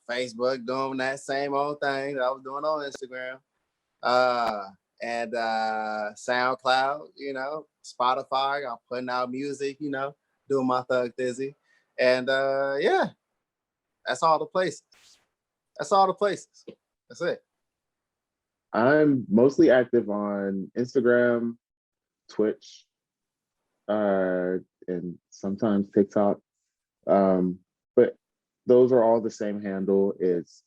Facebook, doing that same old thing that I was doing on Instagram. And SoundCloud, Spotify, I'm putting out music, doing my Thug Thizzy. And yeah, that's all the places. That's it. I'm mostly active on Instagram, Twitch, and sometimes TikTok. But those are all the same handle. It's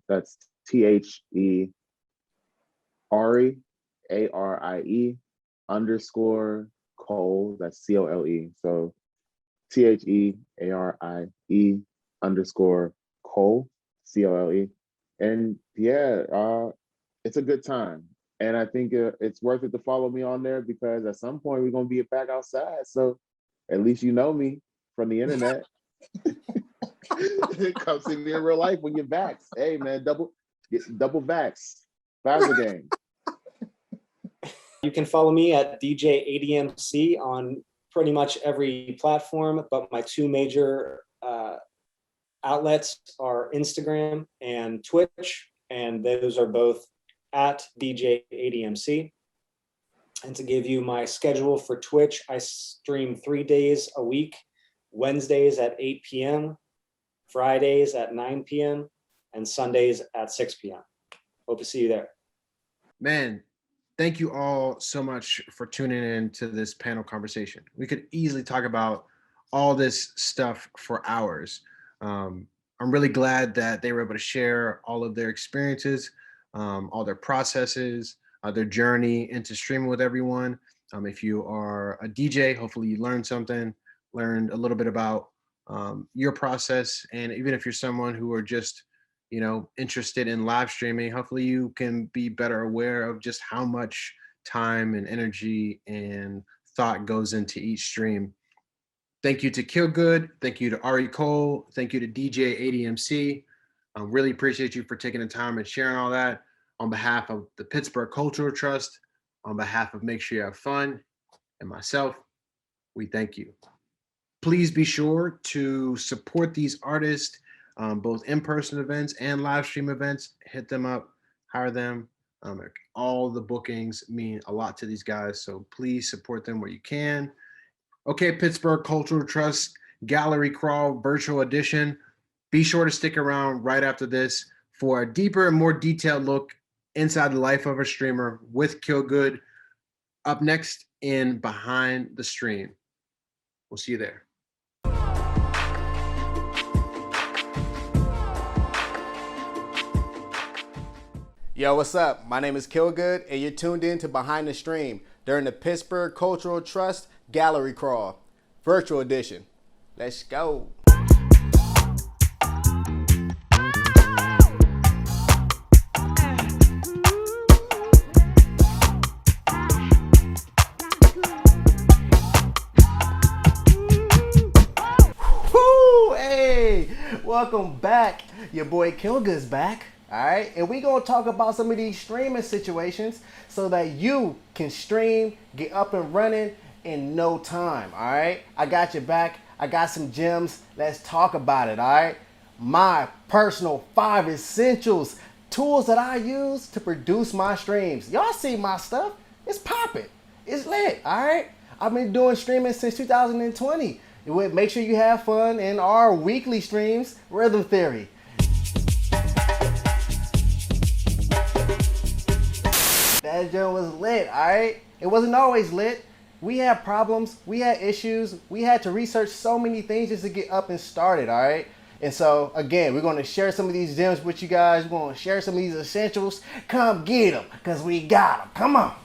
that's THE Ari, ARIE _ Cole, that's COLE. So THEARIE _ Cole, COLE. And yeah, it's a good time. And I think it's worth it to follow me on there because at some point we're going to be back outside. So at least you know me from the internet. Come see me in real life when you're vaxxed. Hey man, double vax. Pfizer gang. You can follow me at DJ ADMC on pretty much every platform, but my two major outlets are Instagram and Twitch. and those are both at DJ ADMC. And to give you my schedule for Twitch, I stream 3 days a week, Wednesdays at 8 p.m., Fridays at 9 p.m., and Sundays at 6 p.m. Hope to see you there. Man, thank you all so much for tuning in to this panel conversation. We could easily talk about all this stuff for hours. I'm really glad that they were able to share all of their experiences, all their processes, their journey into streaming with everyone. If you are a DJ, hopefully you learned something, learned a little bit about your process. And even if you're someone who are just, interested in live streaming, hopefully you can be better aware of just how much time and energy and thought goes into each stream. Thank you to Killgood. Thank you to Ari Cole. Thank you to DJ ADMC. I really appreciate you for taking the time and sharing all that. On behalf of the Pittsburgh Cultural Trust, on behalf of Make Sure You Have Fun, and myself, we thank you. Please be sure to support these artists, both in-person events and live stream events. Hit them up, hire them. All the bookings mean a lot to these guys, so please support them where you can. Okay, Pittsburgh Cultural Trust Gallery Crawl Virtual Edition. Be sure to stick around right after this for a deeper and more detailed look inside the life of a streamer with Killgood. Up next in Behind the Stream. We'll see you there. Yo, what's up? My name is Killgood, and you're tuned in to Behind the Stream during the Pittsburgh Cultural Trust Gallery Crawl Virtual Edition. Let's go. Woo! Hey, welcome back. Your boy Killgood's back. All right, and we gonna talk about some of these streaming situations so that you can stream, get up and running in no time. All right, I got your back. I got some gems. Let's talk about it. All right, my personal 5 essentials, tools that I use to produce my streams. Y'all see my stuff? It's popping. It's lit. All right, I've been doing streaming since 2020. Make sure you have fun in our weekly streams, Rhythm Theory. That joint was lit, all right? It wasn't always lit. We had problems, we had issues, we had to research so many things just to get up and started, all right? And so, again, we're gonna share some of these gems with you guys. We're gonna share some of these essentials. Come get them, because we got them. Come on.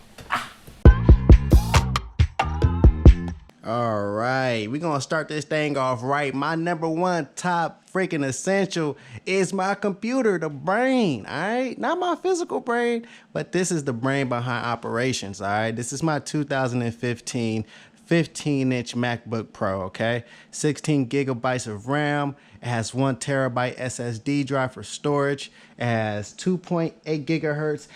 All right, we're gonna start this thing off right. My number one top freaking essential is my computer, the brain, all right? Not my physical brain, but this is the brain behind operations, all right? This is my 2015 15-inch MacBook Pro, okay? 16 gigabytes of RAM. It has 1 terabyte SSD drive for storage. It has 2.8 gigahertz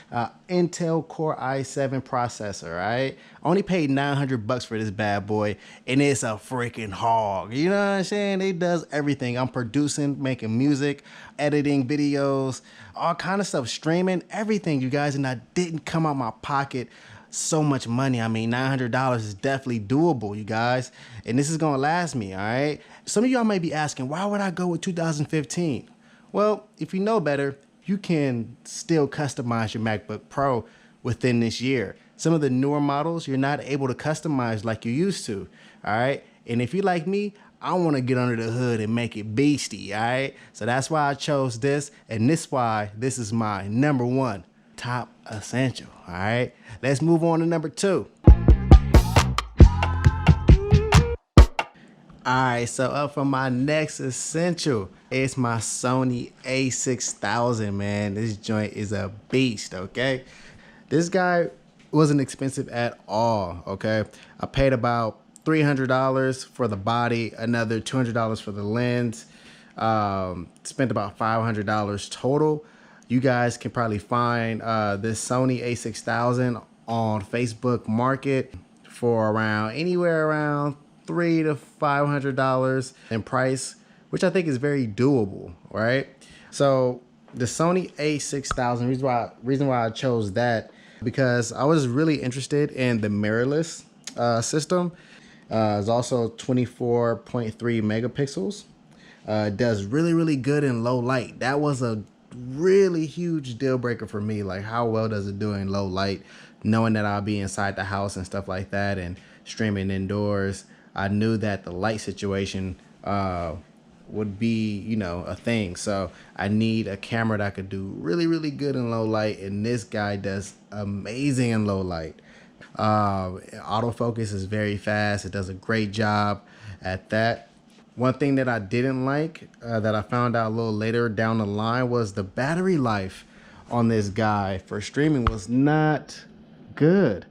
Intel Core i7 processor, right? Only paid $900 for this bad boy, and it's a freaking hog. You know what I'm saying? It does everything. I'm producing, making music, editing videos, all kind of stuff, streaming, everything, you guys, and I didn't come out my pocket so much money. I mean, $900 is definitely doable, you guys, and this is gonna last me, all right? Some of y'all may be asking, why would I go with 2015? Well, if you know better, you can still customize your MacBook Pro within this year. Some of the newer models, you're not able to customize like you used to, all right? And if you're like me, I want to get under the hood and make it beastie, all right? So that's why I chose this, and this is why this is my number one top essential, all right? Let's move on to number 2. All right, so up for my next essential, it's my Sony a6000, man. This joint is a beast, okay? This guy wasn't expensive at all, okay? I paid about $300 for the body, another $200 for the lens, spent about $500 total. You guys can probably find this Sony a6000 on Facebook Market for anywhere around $300 to $500 in price, which I think is very doable, right? So the Sony a6000, reason why I chose that, because I was really interested in the mirrorless system. It's also 24.3 megapixels. It does really, really good in low light. That was a really huge deal breaker for me. Like, how well does it do in low light? Knowing that I'll be inside the house and stuff like that and streaming indoors, I knew that the light situation would be, you know, a thing. So I need a camera that could do really, really good in low light, and this guy does amazing in low light. Autofocus is very fast. It does a great job at that. One thing that I didn't like, that I found out a little later down the line, was the battery life on this guy for streaming was not good.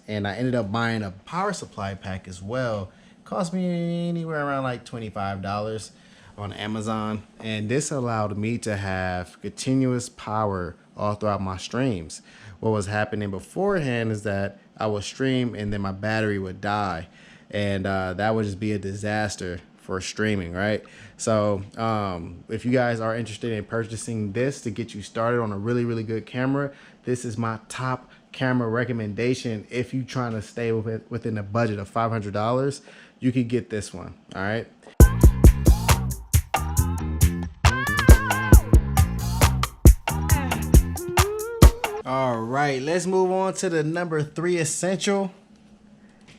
And I ended up buying a power supply pack as well. It cost me anywhere around like $25 on Amazon. And this allowed me to have continuous power all throughout my streams. What was happening beforehand is that I would stream and then my battery would die. And that would just be a disaster for streaming, right? So if you guys are interested in purchasing this to get you started on a really, really good camera, this is my top camera recommendation. If you're trying to stay within a budget of $500, you could get this one. All right. All right, let's move on to the number 3 essential.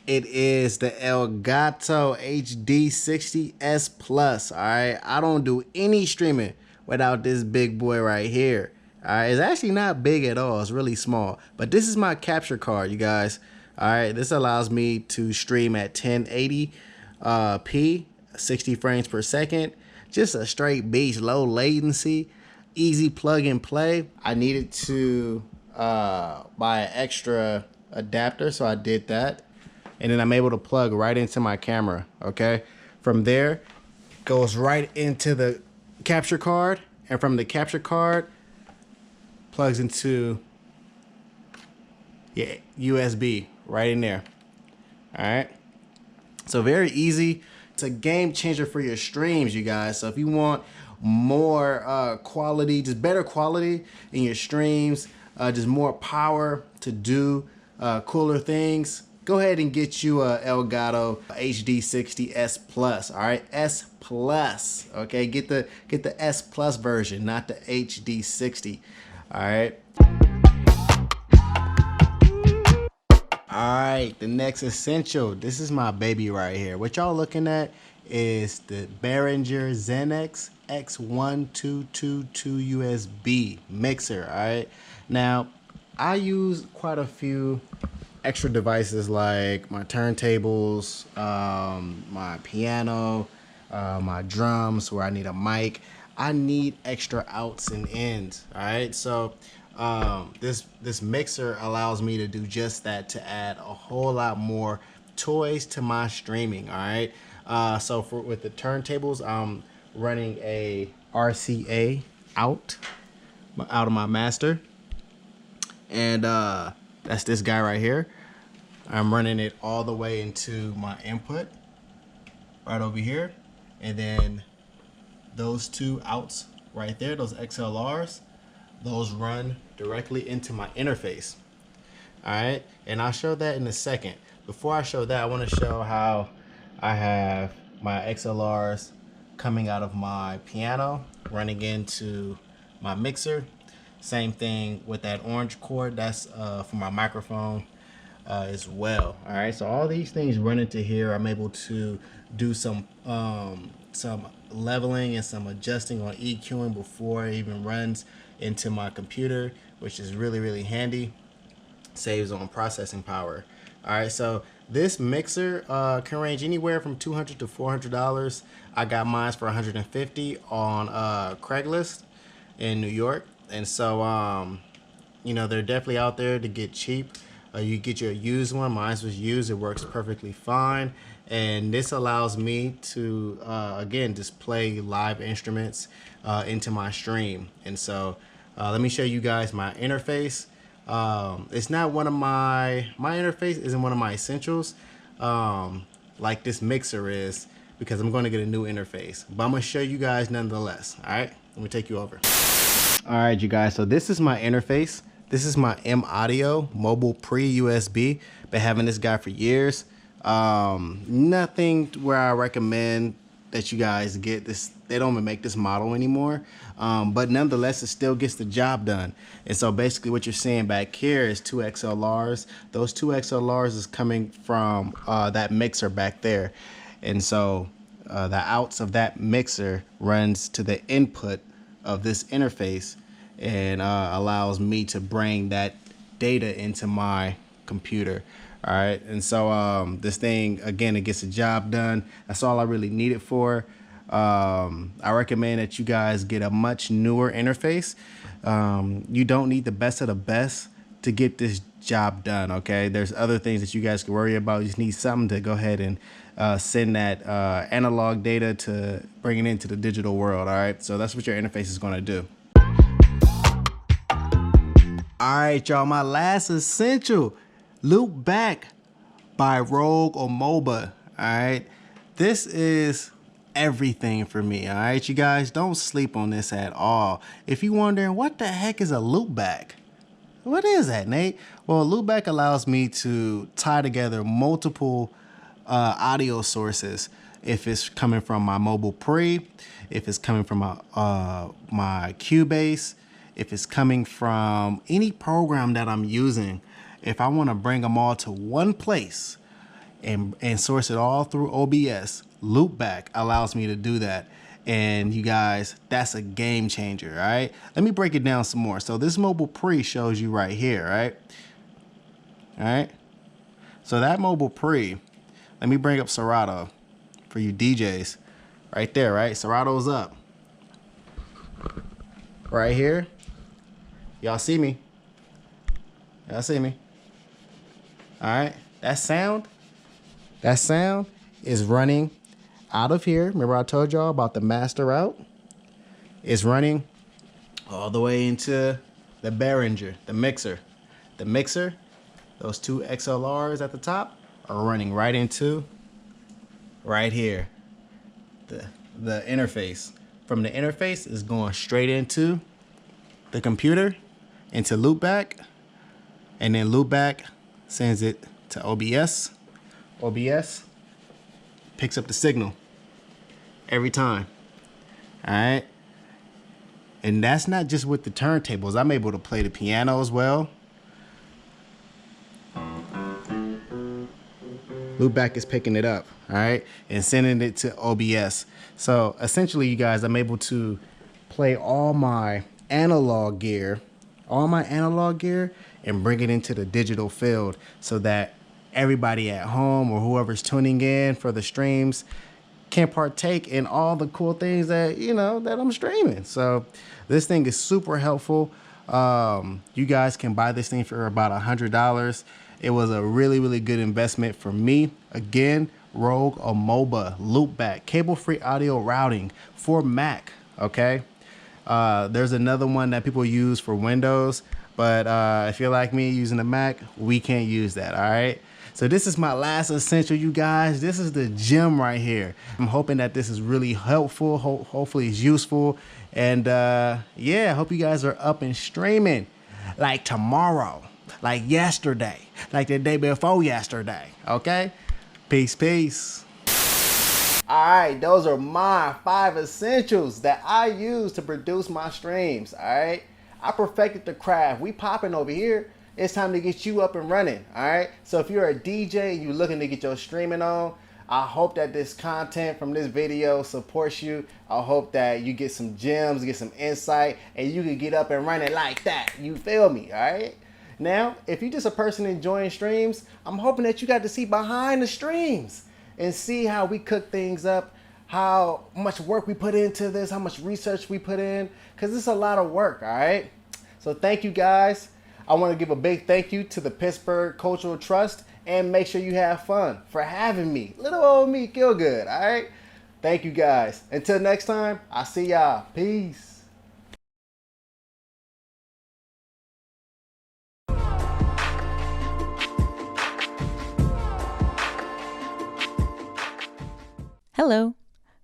It is the Elgato HD60S Plus. All right, I don't do any streaming without this big boy right here. All right, it's actually not big at all. It's really small, but this is my capture card, you guys. All right, this allows me to stream at 1080p, 60 frames per second. Just a straight beast, low latency, easy plug and play. I needed to buy an extra adapter, so I did that. And then I'm able to plug right into my camera, okay? From there, goes right into the capture card, and from the capture card, plugs into, yeah, USB right in there, all right? So very easy. It's a game changer for your streams, you guys. So if you want more quality, just better quality in your streams, just more power to do cooler things, go ahead and get you a Elgato HD60S Plus. All right, S Plus. Okay, get the S Plus version, not the HD60. All right. All right, the next essential. This is my baby right here. What y'all looking at is the Behringer Xenx X1222 USB mixer. All right. Now, I use quite a few extra devices like my turntables, my piano, my drums where I need a mic. I need extra outs and ins. All right, so this mixer allows me to do just that, to add a whole lot more toys to my streaming. All right, so with the turntables, I'm running a RCA out of my master, and that's this guy right here. I'm running it all the way into my input right over here. And then those two outs right there, those XLRs, those run directly into my interface. All right, and I'll show that in a second. Before I show that, I want to show how I have my XLRs coming out of my piano, running into my mixer. Same thing with that orange cord, that's for my microphone as well. All right, so all these things run into here. I'm able to do some leveling and some adjusting on EQing before it even runs into my computer, which is really, really handy. Saves on processing power. All right, so this mixer can range anywhere from $200 to $400. I got mine for $150 on Craigslist in New York. And so, you know, they're definitely out there to get cheap. You get your used one. Mine was used. It works perfectly fine. And this allows me to, again, display live instruments into my stream. And so let me show you guys my interface. It's not one of my interface isn't one of my essentials like this mixer is, because I'm going to get a new interface. But I'm going to show you guys nonetheless. All right, let me take you over. All right, you guys. So this is my interface. This is my M Audio mobile pre-USB. Been having this guy for years. Nothing where I recommend that you guys get this. They don't even make this model anymore. But nonetheless, it still gets the job done. And so basically what you're seeing back here is 2 XLRs. Those 2 XLRs is coming from that mixer back there. And so the outs of that mixer runs to the input of this interface and allows me to bring that data into my computer. All right, and so this thing, again, it gets the job done. That's all I really need it for. I recommend that you guys get a much newer interface. You don't need the best of the best to get this job done, okay? There's other things that you guys can worry about. You just need something to go ahead and send that analog data to bring it into the digital world, all right? So that's what your interface is gonna do. All right, y'all, my last essential, Loop Back by Rogue or MOBA, all right? This is everything for me, all right, you guys? Don't sleep on this at all. If you're wondering, what the heck is a loop back? What is that, Nate? Well, a loop back allows me to tie together multiple audio sources. If it's coming from my mobile pre, if it's coming from my Cubase, if it's coming from any program that I'm using, if I want to bring them all to one place and source it all through OBS, Loopback allows me to do that. And you guys, that's a game changer, all right? Let me break it down some more. So this mobile pre shows you right here, right? All right? So that mobile pre, let me bring up Serato for you DJs. Right there, right? Serato's up. Right here. Y'all see me? Y'all see me? All right? That sound is running out of here. Remember I told y'all about the master route? It's running all the way into the Behringer, the mixer. The mixer, those 2 XLRs at the top are running right into right here. The interface. From the interface is going straight into the computer, into Loopback, and then Loopback sends it to OBS. OBS picks up the signal every time. All right. And that's not just with the turntables. I'm able to play the piano as well. Loopback is picking it up, all right, and sending it to OBS. So essentially, you guys, I'm able to play all my analog gear, and bring it into the digital field so that everybody at home or whoever's tuning in for the streams can partake in all the cool things that, you know, that I'm streaming. So this thing is super helpful. You guys can buy this thing for about $100. It was a really, really good investment for me. Again, Rogue or MOBA, Loopback, cable-free audio routing for Mac, okay? There's another one that people use for Windows, but if you're like me using a Mac, we can't use that, all right? So this is my last essential, you guys. This is the gem right here. I'm hoping that this is really helpful. Hopefully it's useful. And yeah, I hope you guys are up and streaming like tomorrow, like yesterday, like the day before yesterday, okay? Peace, peace. All right, those are my 5 essentials that I use to produce my streams, all right? I perfected the craft. We popping over here. It's time to get you up and running, all right? So if you're a DJ and you're looking to get your streaming on, I hope that this content from this video supports you. I hope that you get some gems, get some insight, and you can get up and running like that. You feel me, all right? Now, if you're just a person enjoying streams, I'm hoping that you got to see behind the streams and see how we cook things up, how much work we put into this, how much research we put in, because it's a lot of work, all right? So thank you, guys. I want to give a big thank you to the Pittsburgh Cultural Trust, and make sure you have fun for having me. Little old me feel good, all right? Thank you, guys. Until next time, I'll see y'all. Peace. Hello,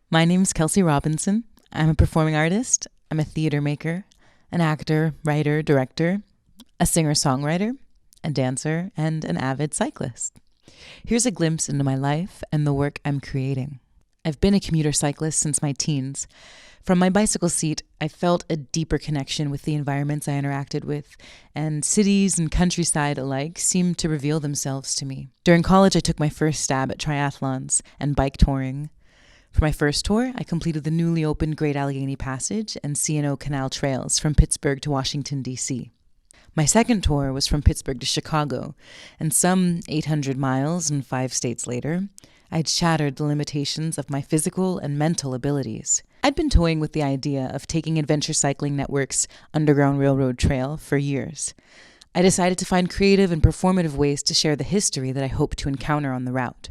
my name is Kelsey Robinson. I'm a performing artist. I'm a theater maker. an actor, writer, director, a singer-songwriter, a dancer, and an avid cyclist. Here's a glimpse into my life and the work I'm creating. I've been a commuter cyclist since my teens. From my bicycle seat, I felt a deeper connection with the environments I interacted with, and cities and countryside alike seemed to reveal themselves to me. During college, I took my first stab at triathlons and bike touring. For my first tour, I completed the newly opened Great Allegheny Passage and C&O Canal trails from Pittsburgh to Washington, D.C. My second tour was from Pittsburgh to Chicago, and some 800 miles and 5 states later, I'd shattered the limitations of my physical and mental abilities. I'd been toying with the idea of taking Adventure Cycling Network's Underground Railroad Trail for years. I decided to find creative and performative ways to share the history that I hoped to encounter on the route.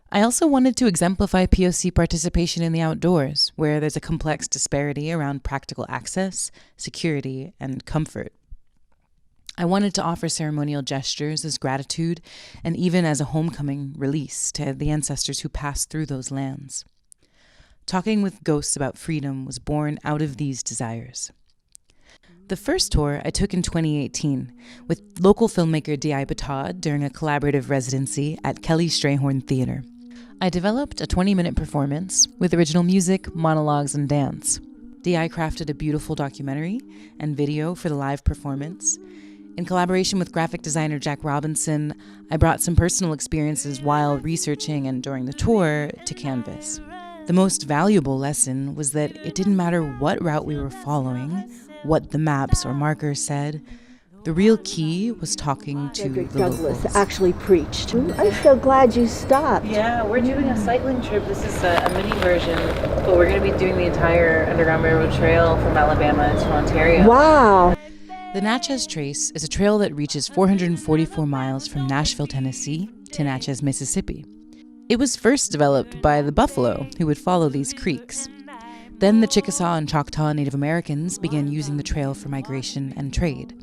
I also wanted to exemplify POC participation in the outdoors, where there's a complex disparity around practical access, security, and comfort. I wanted to offer ceremonial gestures as gratitude and even as a homecoming release to the ancestors who passed through those lands. Talking with ghosts about freedom was born out of these desires. The first tour I took in 2018 with local filmmaker D.I. Batad during a collaborative residency at Kelly Strayhorn Theater. I developed a 20-minute performance with original music, monologues, and dance. D.I. crafted a beautiful documentary and video for the live performance. In collaboration with graphic designer Jack Robinson, I brought some personal experiences while researching and during the tour to canvas. The most valuable lesson was that it didn't matter what route we were following, what the maps or markers said. The real key was talking to the Douglas locals. actually preached. I'm so glad you stopped. Yeah, we're doing a cycling trip. This is a mini version, but we're going to be doing the entire Underground Railroad Trail from Alabama to Ontario. Wow. The Natchez Trace is a trail that reaches 444 miles from Nashville, Tennessee to Natchez, Mississippi. It was first developed by the buffalo who would follow these creeks. Then the Chickasaw and Choctaw Native Americans began using the trail for migration and trade.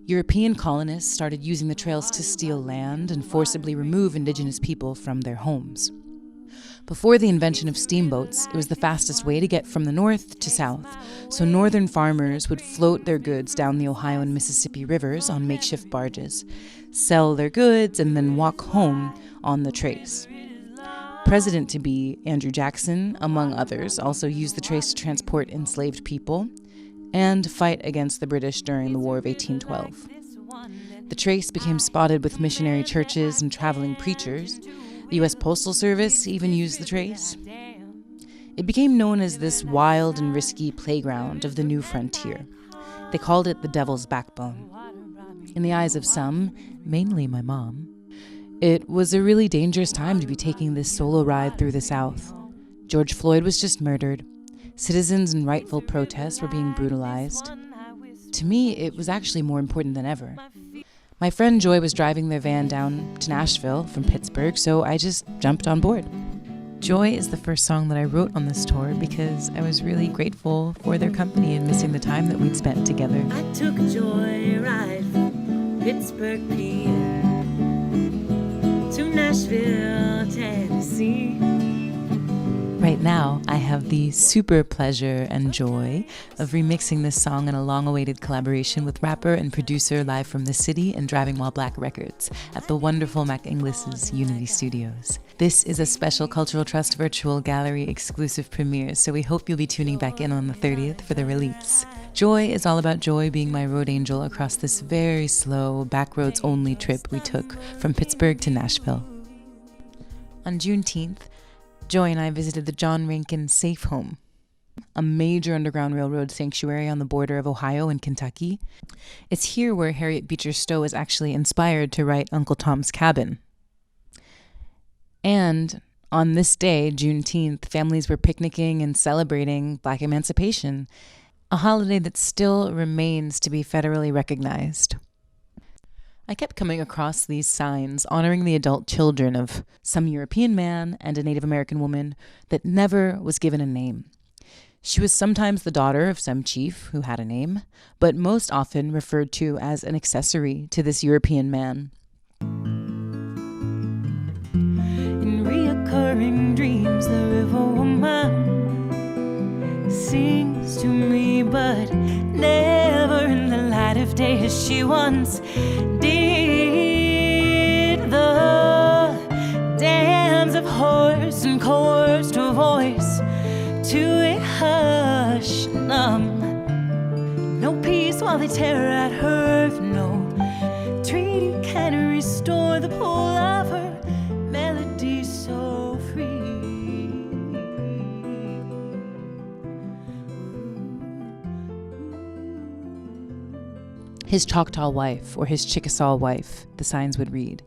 European colonists started using the trails to steal land and forcibly remove indigenous people from their homes. Before the invention of steamboats, it was the fastest way to get from the north to south, so northern farmers would float their goods down the Ohio and Mississippi rivers on makeshift barges, sell their goods, and then walk home on the trace. President-to-be Andrew Jackson, among others, also used the trace to transport enslaved people and fight against the British during the War of 1812. The trace became spotted with missionary churches and traveling preachers. The U.S. Postal Service even used the trace. It became known as this wild and risky playground of the new frontier. They called it the Devil's Backbone. In the eyes of some, mainly my mom, it was a really dangerous time to be taking this solo ride through the South. George Floyd was just murdered. Citizens in rightful protests were being brutalized. To me, it was actually more important than ever. My friend Joy was driving their van down to Nashville from Pittsburgh, so I just jumped on board. Joy is the first song that I wrote on this tour because I was really grateful for their company and missing the time that we'd spent together. I took a joyride from Pittsburgh, PA to Nashville, Tennessee. Right now, I have the super pleasure and joy of remixing this song in a long-awaited collaboration with rapper and producer live from the city and Driving While Black Records at the wonderful Mac Inglis's Unity Studios. This is a special Cultural Trust Virtual Gallery exclusive premiere, so we hope you'll be tuning back in on the 30th for the release. Joy is all about Joy being my road angel across this very slow, backroads-only trip we took from Pittsburgh to Nashville. On Juneteenth, Joy and I visited the John Rankin Safe Home, a major Underground Railroad sanctuary on the border of Ohio and Kentucky. It's here where Harriet Beecher Stowe was actually inspired to write Uncle Tom's Cabin. And on this day, Juneteenth, families were picnicking and celebrating Black emancipation, a holiday that still remains to be federally recognized. I kept coming across these signs honoring the adult children of some European man and a Native American woman that never was given a name. She was sometimes the daughter of some chief who had a name, but most often referred to as an accessory to this European man. In reoccurring dreams, the river woman sings to me, but she once did. The dams of horse and coerced her voice to a hush numb. No peace while they tear at her. No treaty can restore the pull of her melody so free. His Choctaw wife, or his Chickasaw wife, the signs would read.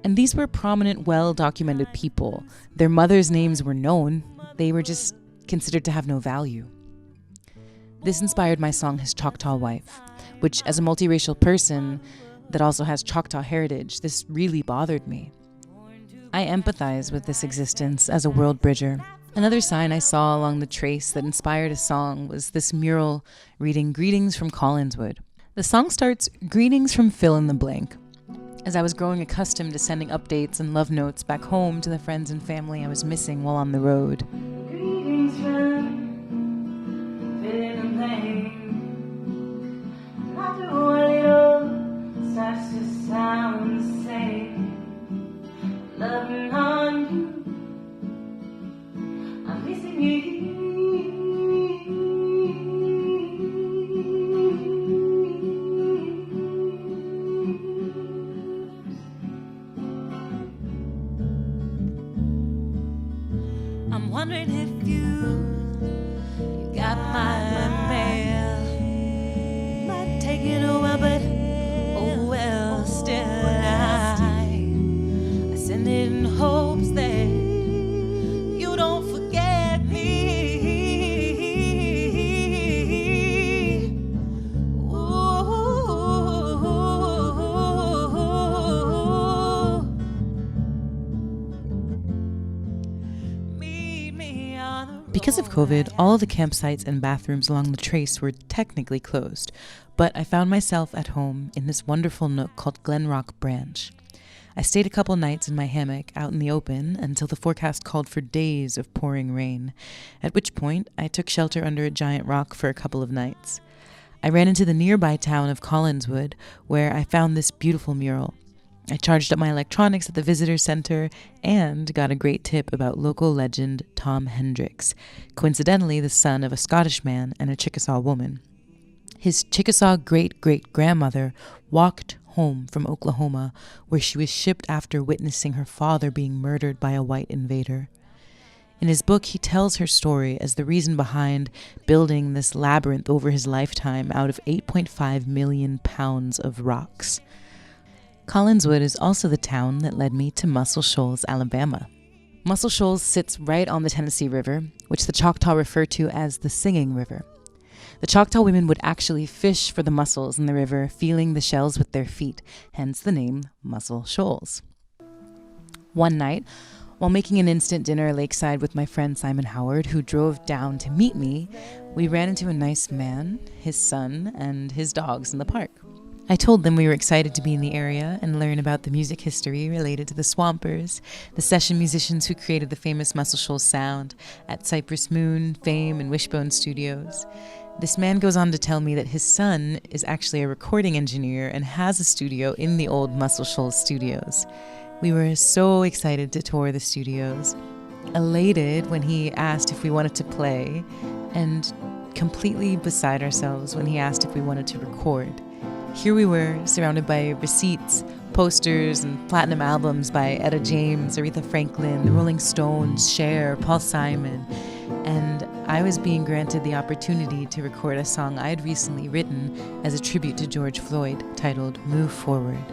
And these were prominent, well-documented people. Their mothers' names were known. They were just considered to have no value. This inspired my song, His Choctaw Wife, which, as a multiracial person that also has Choctaw heritage, this really bothered me. I empathize with this existence as a world bridger. Another sign I saw along the trace that inspired a song was this mural reading "Greetings from Collinswood." The song starts, "Greetings from fill in the blank," as I was growing accustomed to sending updates and love notes back home to the friends and family I was missing while on the road. Greetings from fill in the blank. After a while starts to sound the same. Loving on you, I'm missing you. I'm wondering if you got my mail. Might take it a while, but oh well, still I send it in hopes that you don't forget me. Ooh. Meet me on the Because of COVID, all of the campsites and bathrooms along the trace were technically closed, but I found myself at home in this wonderful nook called Glen Rock Branch. I stayed a couple nights in my hammock out in the open until the forecast called for days of pouring rain, at which point I took shelter under a giant rock for a couple of nights. I ran into the nearby town of Collinswood, where I found this beautiful mural. I charged up my electronics at the visitor center and got a great tip about local legend Tom Hendricks, coincidentally the son of a Scottish man and a Chickasaw woman. His Chickasaw great-great-grandmother walked home from Oklahoma, where she was shipped after witnessing her father being murdered by a white invader. In his book, he tells her story as the reason behind building this labyrinth over his lifetime out of 8.5 million pounds of rocks. Collinswood is also the town that led me to Muscle Shoals, Alabama. Muscle Shoals sits right on the Tennessee River, which the Choctaw refer to as the Singing River. The Choctaw women would actually fish for the mussels in the river, feeling the shells with their feet, hence the name Muscle Shoals. One night, while making an instant dinner lakeside with my friend Simon Howard, who drove down to meet me, we ran into a nice man, his son, and his dogs in the park. I told them we were excited to be in the area and learn about the music history related to the Swampers, the session musicians who created the famous Muscle Shoals sound at Cypress Moon, Fame, and Wishbone Studios. This man goes on to tell me that his son is actually a recording engineer and has a studio in the old Muscle Shoals studios. We were so excited to tour the studios, elated when he asked if we wanted to play, and completely beside ourselves when he asked if we wanted to record. Here we were, surrounded by receipts, posters, and platinum albums by Etta James, Aretha Franklin, the Rolling Stones, Cher, Paul Simon, and I was being granted the opportunity to record a song I had recently written as a tribute to George Floyd, titled "Move Forward."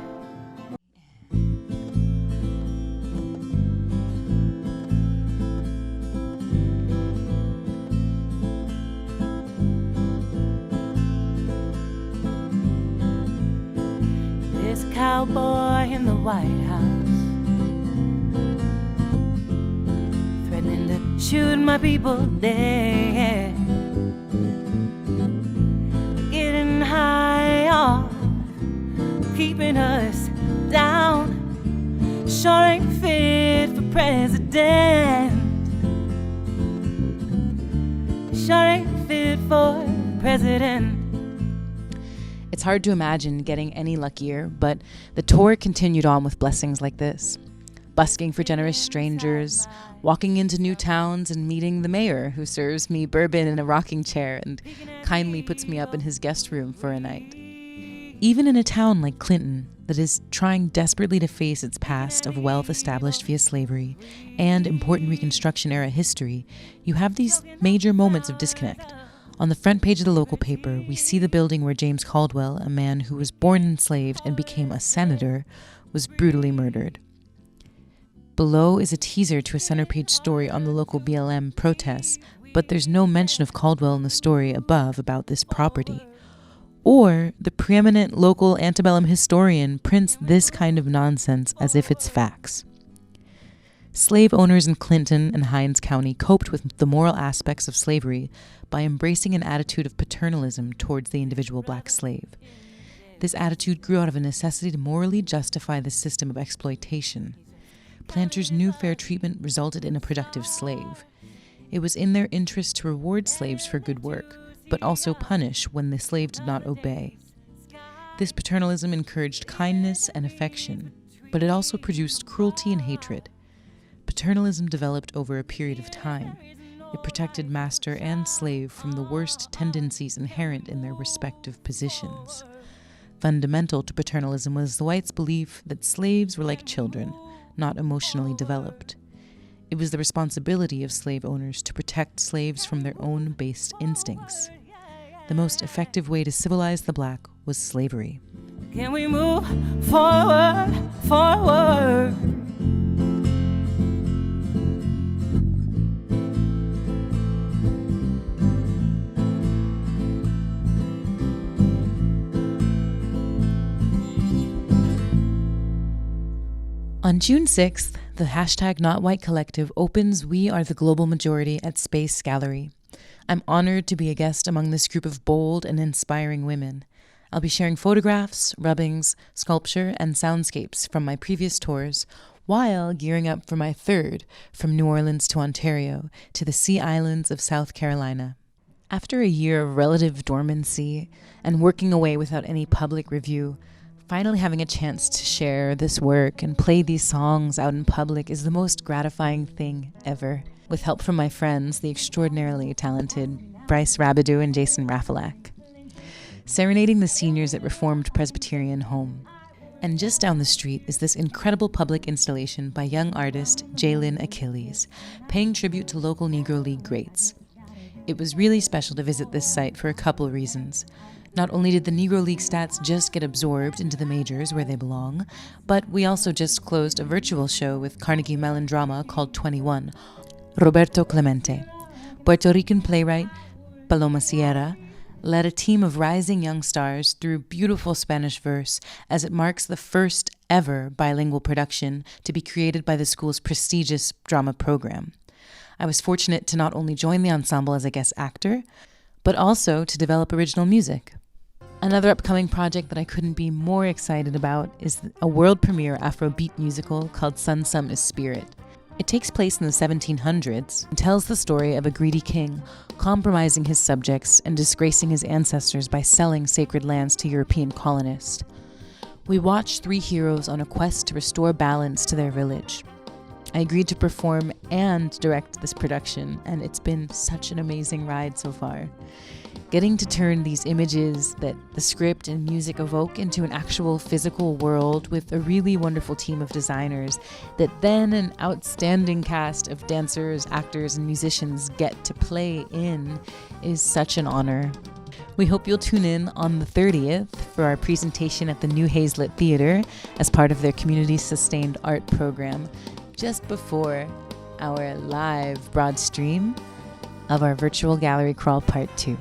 This cowboy in the White House, threatening to shoot my people dead, getting high off, keeping us down, sure ain't fit for president, sure ain't fit for president. It's hard to imagine getting any luckier, but the tour continued on with blessings like this. Busking for generous strangers, walking into new towns and meeting the mayor who serves me bourbon in a rocking chair and kindly puts me up in his guest room for a night. Even in a town like Clinton that is trying desperately to face its past of wealth established via slavery and important Reconstruction era history, you have these major moments of disconnect. On the front page of the local paper, we see the building where James Caldwell, a man who was born enslaved and became a senator, was brutally murdered. Below is a teaser to a center page story on the local BLM protests, but there's no mention of Caldwell in the story above about this property. Or the preeminent local antebellum historian prints this kind of nonsense as if it's facts. Slave owners in Clinton and Hinds County coped with the moral aspects of slavery by embracing an attitude of paternalism towards the individual black slave. This attitude grew out of a necessity to morally justify the system of exploitation. Planters knew fair treatment resulted in a productive slave. It was in their interest to reward slaves for good work, but also punish when the slave did not obey. This paternalism encouraged kindness and affection, but it also produced cruelty and hatred. Paternalism developed over a period of time. It protected master and slave from the worst tendencies inherent in their respective positions. Fundamental to paternalism was the whites' belief that slaves were like children, not emotionally developed. It was the responsibility of slave owners to protect slaves from their own base instincts. The most effective way to civilize the black was slavery. Can we move forward, forward? On June 6th, the hashtag NotWhite Collective opens We Are the Global Majority at Space Gallery. I'm honored to be a guest among this group of bold and inspiring women. I'll be sharing photographs, rubbings, sculpture, and soundscapes from my previous tours, while gearing up for my third, from New Orleans to Ontario, to the Sea Islands of South Carolina. After a year of relative dormancy and working away without any public review, finally having a chance to share this work and play these songs out in public is the most gratifying thing ever. With help from my friends, the extraordinarily talented Bryce Rabideau and Jason Rafalak. Serenading the seniors at Reformed Presbyterian Home. And just down the street is this incredible public installation by young artist Jalen Achilles, paying tribute to local Negro League greats. It was really special to visit this site for a couple reasons. Not only did the Negro League stats just get absorbed into the majors where they belong, but we also just closed a virtual show with Carnegie Mellon drama called 21. Roberto Clemente, Puerto Rican playwright Paloma Sierra, led a team of rising young stars through beautiful Spanish verse as it marks the first ever bilingual production to be created by the school's prestigious drama program. I was fortunate to not only join the ensemble as a guest actor, but also to develop original music. Another upcoming project that I couldn't be more excited about is a world premiere Afrobeat musical called Sun Sum is Spirit. It takes place in the 1700s and tells the story of a greedy king compromising his subjects and disgracing his ancestors by selling sacred lands to European colonists. We watch three heroes on a quest to restore balance to their village. I agreed to perform and direct this production, and it's been such an amazing ride so far. Getting to turn these images that the script and music evoke into an actual physical world with a really wonderful team of designers that then an outstanding cast of dancers, actors, and musicians get to play in is such an honor. We hope you'll tune in on the 30th for our presentation at the New Hazlitt Theater as part of their community-sustained art program, just before our live broad stream of our virtual gallery crawl part 2.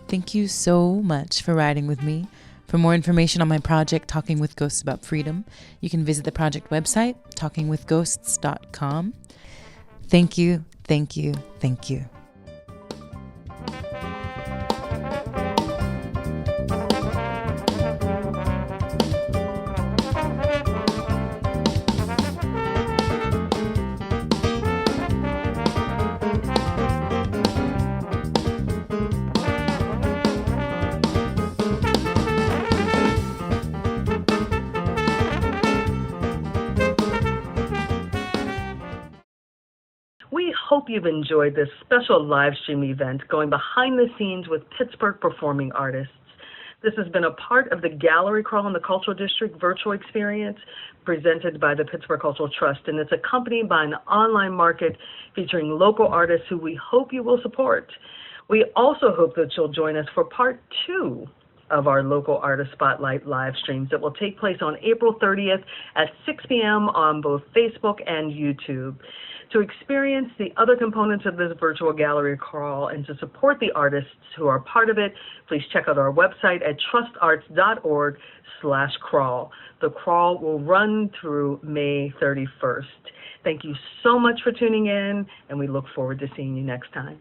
Thank you so much for riding with me. For more information on my project, Talking with Ghosts About Freedom, you can visit the project website, talkingwithghosts.com. Thank you, thank you, thank you. We hope you've enjoyed this special live stream event going behind the scenes with Pittsburgh performing artists. This has been a part of the Gallery Crawl in the Cultural District virtual experience presented by the Pittsburgh Cultural Trust, and it's accompanied by an online market featuring local artists who we hope you will support. We also hope that you'll join us for part 2 of our local artist spotlight live streams that will take place on April 30th at 6 p.m. on both Facebook and YouTube. To experience the other components of this virtual gallery crawl and to support the artists who are part of it, please check out our website at trustarts.org/crawl. The crawl will run through May 31st. Thank you so much for tuning in, and we look forward to seeing you next time.